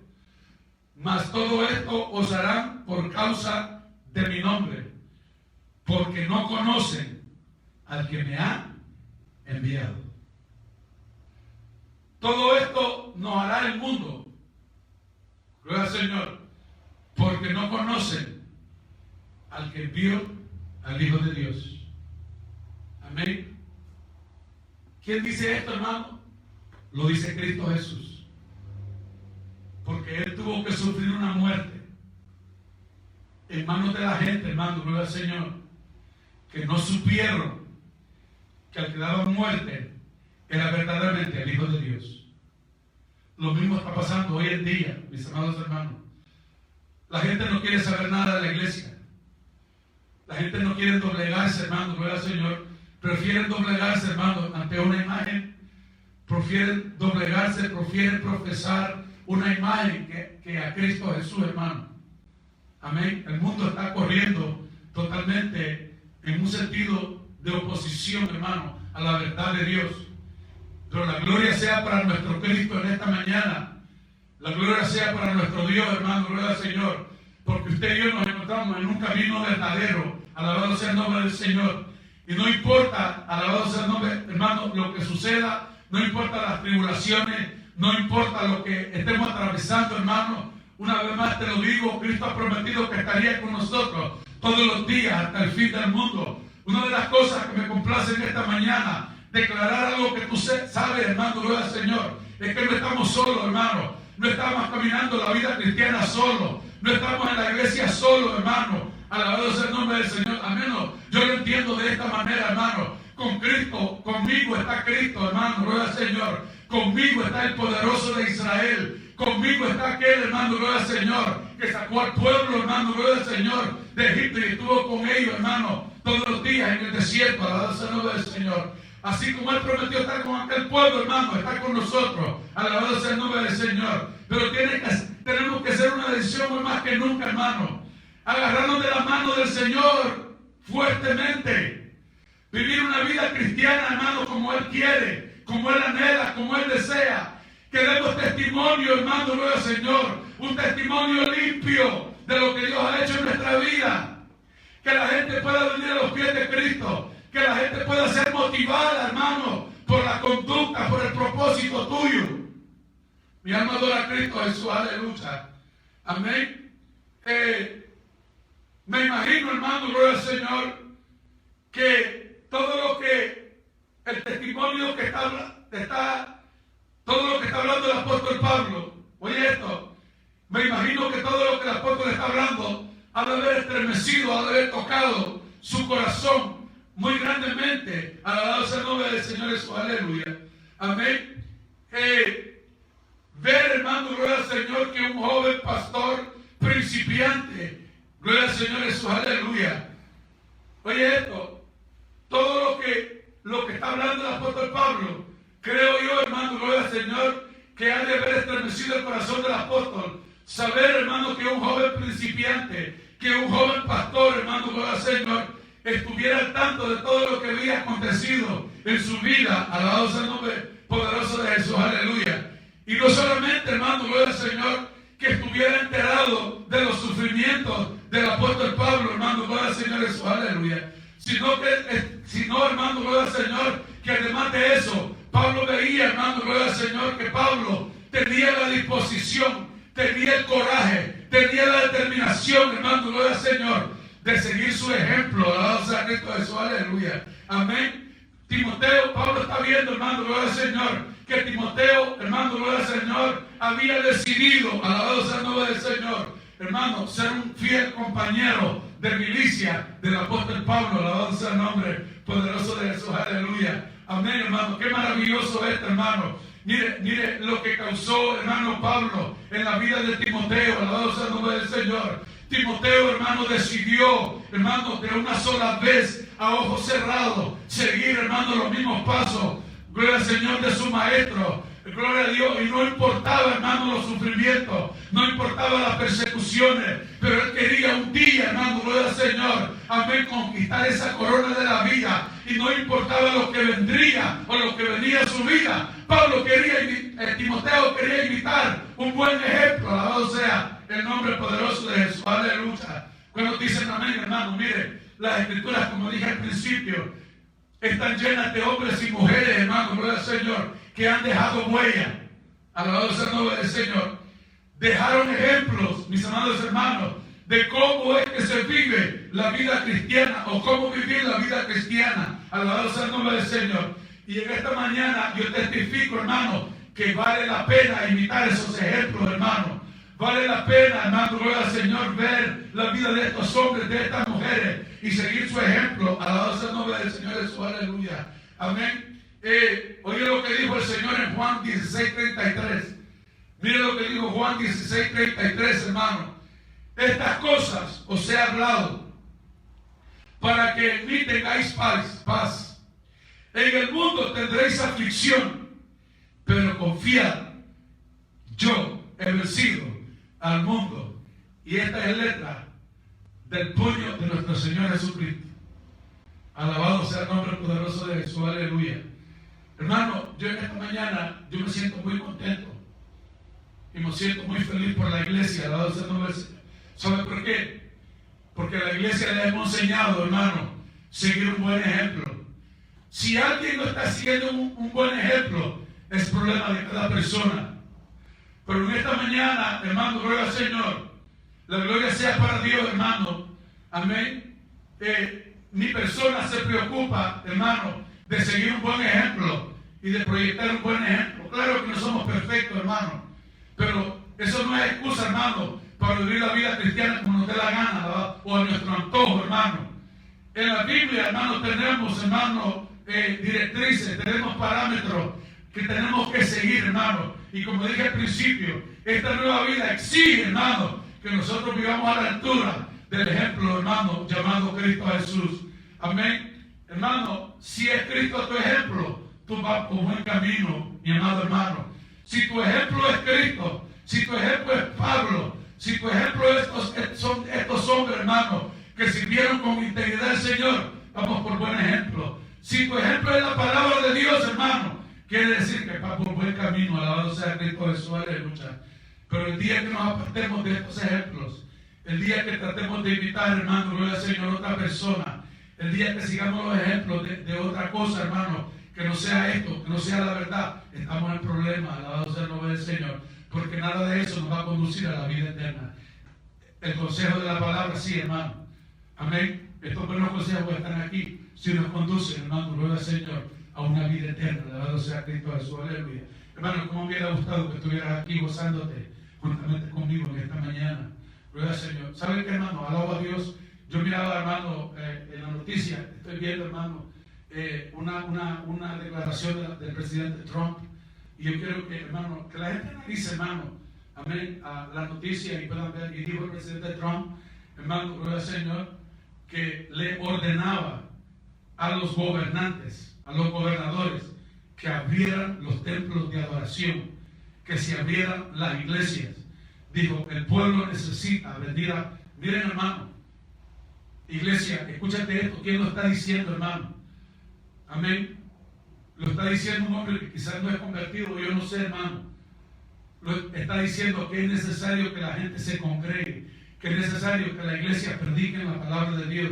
Mas todo esto os harán por causa de mi nombre, porque no conocen al que me ha enviado. Todo esto nos hará el mundo, gloria al Señor, porque no conocen al que envió al Hijo de Dios. Amén. ¿Quién dice esto, hermano? Lo dice Cristo Jesús. Porque Él tuvo que sufrir una muerte en manos de la gente, hermano, gloria al Señor, que no supieron que al que daba muerte era verdaderamente el Hijo de Dios. Lo mismo está pasando hoy en día, mis amados hermanos. La gente no quiere saber nada de la iglesia. La gente no quiere doblegarse, hermano, gloria al Señor. Prefieren doblegarse, hermano, ante una imagen. Prefieren doblegarse, prefieren profesar una imagen que a Cristo Jesús, hermano. Amén. El mundo está corriendo totalmente en un sentido de oposición, hermano, a la verdad de Dios. Pero la gloria sea para nuestro Cristo en esta mañana. La gloria sea para nuestro Dios, hermano, gloria al Señor. Porque usted y yo nos encontramos en un camino verdadero. Alabado sea el nombre del Señor. Y no importa, alabado sea el nombre, hermano, lo que suceda, no importa las tribulaciones, no importa lo que estemos atravesando, hermano. Una vez más te lo digo, Cristo ha prometido que estaría con nosotros todos los días hasta el fin del mundo. Una de las cosas que me complace en esta mañana, declarar algo que tú sabes, hermano, gloria al Señor, es que no estamos solos, hermano. No estamos caminando la vida cristiana solo. No estamos en la iglesia solo, hermano. Alabado sea el nombre del Señor. Amén. Yo lo entiendo de esta manera, hermano. Con Cristo, conmigo está Cristo, hermano, gloria al Señor. Conmigo está el poderoso de Israel. Conmigo está aquel, hermano, gloria al Señor, que sacó al pueblo, hermano, gloria al Señor, de Egipto y estuvo con ellos, hermano, todos los días en el desierto, alabado sea el nombre del Señor. Así como Él prometió estar con aquel pueblo, hermano, está con nosotros, alabado sea el nombre del Señor. Pero tenemos que hacer una decisión hoy más que nunca, hermano. Agarrarnos de la mano del Señor fuertemente. Vivir una vida cristiana, hermano, como Él quiere, como Él anhela, como Él desea. Que demos testimonio, hermano, gloria al Señor. Un testimonio limpio de lo que Dios ha hecho en nuestra vida. Que la gente pueda venir a los pies de Cristo. Que la gente pueda ser motivada, hermano, por la conducta, por el propósito tuyo. Mi alma adora a Cristo Jesús, aleluya. Amén. Me imagino, hermano, gloria al Señor, que todo lo que el testimonio que todo lo que está hablando el apóstol Pablo, oye esto, me imagino que todo lo que el apóstol está hablando ha de haber estremecido, ha de haber tocado su corazón muy grandemente. Alabado sea el nombre del Señor Jesús, aleluya. Amén. Ver, hermano, gloria al Señor, que un joven pastor principiante, gloria al Señor Jesús, aleluya. Oye esto, todo lo que está hablando el apóstol Pablo, creo yo, hermano, gloria al Señor, que ha de haber estremecido el corazón del apóstol. Saber, hermano, que un joven principiante, que un joven pastor, hermano, gloria al Señor, estuviera al tanto de todo lo que había acontecido en su vida. Alabado sea el nombre poderoso de Jesús, aleluya. Y no solamente, hermano, gloria al Señor, que estuviera enterado de los sufrimientos del apóstol Pablo, hermano, gloria al Señor Jesús, aleluya. Sino, hermano, gloria al Señor, que además de eso, Pablo veía, hermano, gloria al Señor, que Pablo tenía la disposición, tenía el coraje, tenía la determinación, hermano, gloria al Señor, de seguir su ejemplo. Alabado sea Cristo Jesús, aleluya. Amén. Timoteo, Pablo está viendo, hermano, gloria al Señor, que Timoteo, hermano, gloria al Señor, había decidido, alabado sea el nombre del Señor, hermano, ser un fiel compañero de milicia del apóstol Pablo. Alabado sea el nombre poderoso de Jesús, aleluya. Amén, hermano. Qué maravilloso esto, hermano. Mire lo que causó, hermano, Pablo en la vida de Timoteo. Alabado sea el nombre del Señor. Timoteo, hermano, decidió, hermano, de una sola vez, a ojos cerrados, seguir, hermano, los mismos pasos, gloria al Señor, de su maestro, Gloria a Dios. Y no importaba, hermano, los sufrimientos, no importaba las persecuciones, pero él quería un día, hermano, gloria al Señor, amén, conquistar esa corona de la vida. Y no importaba lo que vendría o lo que venía a su vida. Pablo quería, Timoteo quería imitar un buen ejemplo. Alabado sea el nombre poderoso de Jesús. Aleluya. Cuando dicen amén, hermano, mire, las escrituras, como dije al principio, están llenas de hombres y mujeres, hermano, gloria al Señor, que han dejado huella. Alabado sea el nombre del Señor. Dejaron ejemplos, mis amados hermanos, de cómo es que se vive la vida cristiana o cómo vivir la vida cristiana. Alabado sea el nombre del Señor. Y en esta mañana yo testifico, hermano, que vale la pena imitar esos ejemplos, hermano. Vale la pena, hermano, gloria al Señor, ver la vida de estos hombres, de estas mujeres y seguir su ejemplo. Alabado sea el nombre del Señor Jesús. Aleluya. Amén. Oye lo que dijo el Señor en Juan 16:33. Mire lo que dijo Juan 16:33, hermano. Estas cosas os he hablado para que en mí tengáis paz. En el mundo tendréis aflicción, pero confiad, yo he vencido al mundo. Y esta es letra del puño de nuestro Señor Jesucristo. Alabado sea el nombre poderoso de Jesús. Aleluya. Hermano, yo en esta mañana yo me siento muy contento y me siento muy feliz por la iglesia. Alabado sea el nombre del Señor. ¿Sabe por qué? Porque a la iglesia le hemos enseñado, hermano, seguir un buen ejemplo. Si alguien no está siguiendo un buen ejemplo, es problema de cada persona. Pero en esta mañana, hermano, gloria al Señor, la gloria sea para Dios, hermano. Amén. Mi persona se preocupa, hermano, de seguir un buen ejemplo y de proyectar un buen ejemplo. Claro que no somos perfectos, hermano, pero eso no es excusa, hermano, para vivir la vida cristiana como nos dé la gana, ¿verdad? O a nuestro antojo, hermano. En la Biblia, hermano, tenemos, hermano, directrices, tenemos parámetros que tenemos que seguir, hermano. Y como dije al principio, esta nueva vida exige, hermano, que nosotros vivamos a la altura del ejemplo, hermano, llamado Cristo Jesús. Amén. Hermano, si es Cristo tu ejemplo, tú vas por buen camino, mi amado hermano. Si tu ejemplo es Cristo, si tu ejemplo es Pablo, si tu ejemplo son estos hombres, hermano, que sirvieron con integridad al Señor, vamos por buen ejemplo. Si tu ejemplo es la palabra de Dios, hermano, quiere decir que va por buen camino. Alabado sea Cristo Jesús. Aleluya. Pero el día que nos apartemos de estos ejemplos, el día que tratemos de imitar, hermano, gloria al Señor, otra persona, el día que sigamos los ejemplos de otra cosa, hermano, que no sea esto, que no sea la verdad, estamos en problemas. Alabado sea el nombre del Señor, porque nada de eso nos va a conducir a la vida eterna. El consejo de la palabra, sí, hermano. Amén. Estos buenos consejos están aquí, si nos conducen, hermano, gloria al Señor, a una vida eterna. Alabado sea Cristo Jesús. Aleluya. Hermano, ¿cómo me hubiera gustado que estuvieras aquí gozándote juntamente conmigo en esta mañana? Gloria al Señor. ¿Saben qué, hermano? Alabo a Dios. Yo miraba, hermano, en la noticia, estoy viendo, hermano, una declaración del presidente Trump. Y yo quiero que, hermano, que la gente analice, hermano, amén, a la noticia y puedan ver. Y dijo el presidente Trump, hermano, gloria al Señor, que le ordenaba a los gobernantes, a los gobernadores, que abrieran los templos de adoración, que se abrieran las iglesias. Dijo, el pueblo necesita venir a... Miren, hermano, iglesia, escúchate esto. ¿Quién lo está diciendo, hermano? Amén. Lo está diciendo un hombre que quizás no es convertido, yo no sé, hermano. Lo está diciendo que es necesario que la gente se congregue, que es necesario que la iglesia predique la palabra de Dios.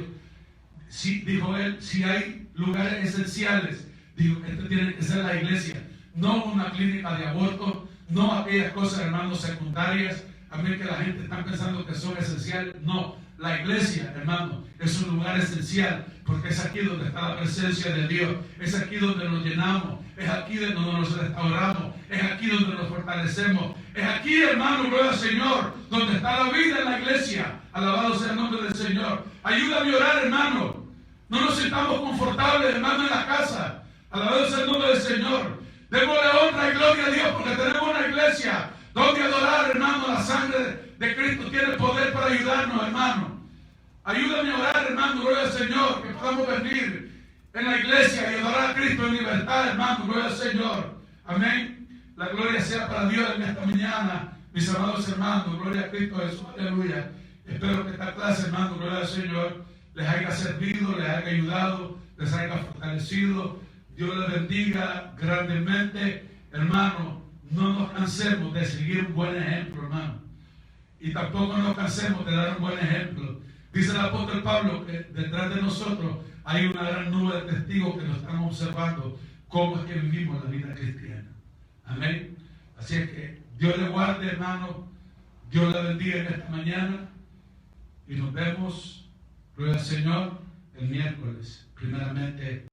Sí, dijo él, si hay lugares esenciales, dijo, esta tiene que ser la iglesia, no una clínica de aborto, no aquellas cosas, hermanos, secundarias, amén, que la gente está pensando que son esenciales. No, la iglesia, hermano, es un lugar esencial, porque es aquí donde está la presencia de Dios, es aquí donde nos llenamos, es aquí donde nos restauramos, es aquí donde nos fortalecemos, es aquí, hermano, gloria al Señor, donde está la vida en la iglesia. Alabado sea el nombre del Señor. Ayúdame a orar, hermano. No nos sintamos confortables, hermano, en la casa. Alabado sea el nombre del Señor. Démosle honra y gloria a Dios, porque tenemos una iglesia donde adorar, hermano. La sangre de Cristo tiene poder para ayudarnos, hermano. Ayúdame a orar, hermano, gloria al Señor, que podamos venir en la iglesia y adorar a Cristo en libertad, hermano, gloria al Señor. Amén. La gloria sea para Dios en esta mañana, mis amados hermanos. Gloria a Cristo Jesús, aleluya. Espero que esta clase, hermano, gloria al Señor, les haya servido, les haya ayudado, les haya fortalecido. Dios les bendiga grandemente. Hermano, no nos cansemos de seguir un buen ejemplo, hermano. Y tampoco nos cansemos de dar un buen ejemplo. Dice el apóstol Pablo que detrás de nosotros hay una gran nube de testigos que nos están observando cómo es que vivimos la vida cristiana. Amén. Así es que Dios le guarde, hermano. Dios le bendiga en esta mañana. Y nos vemos, gloria al Señor, el miércoles, primeramente.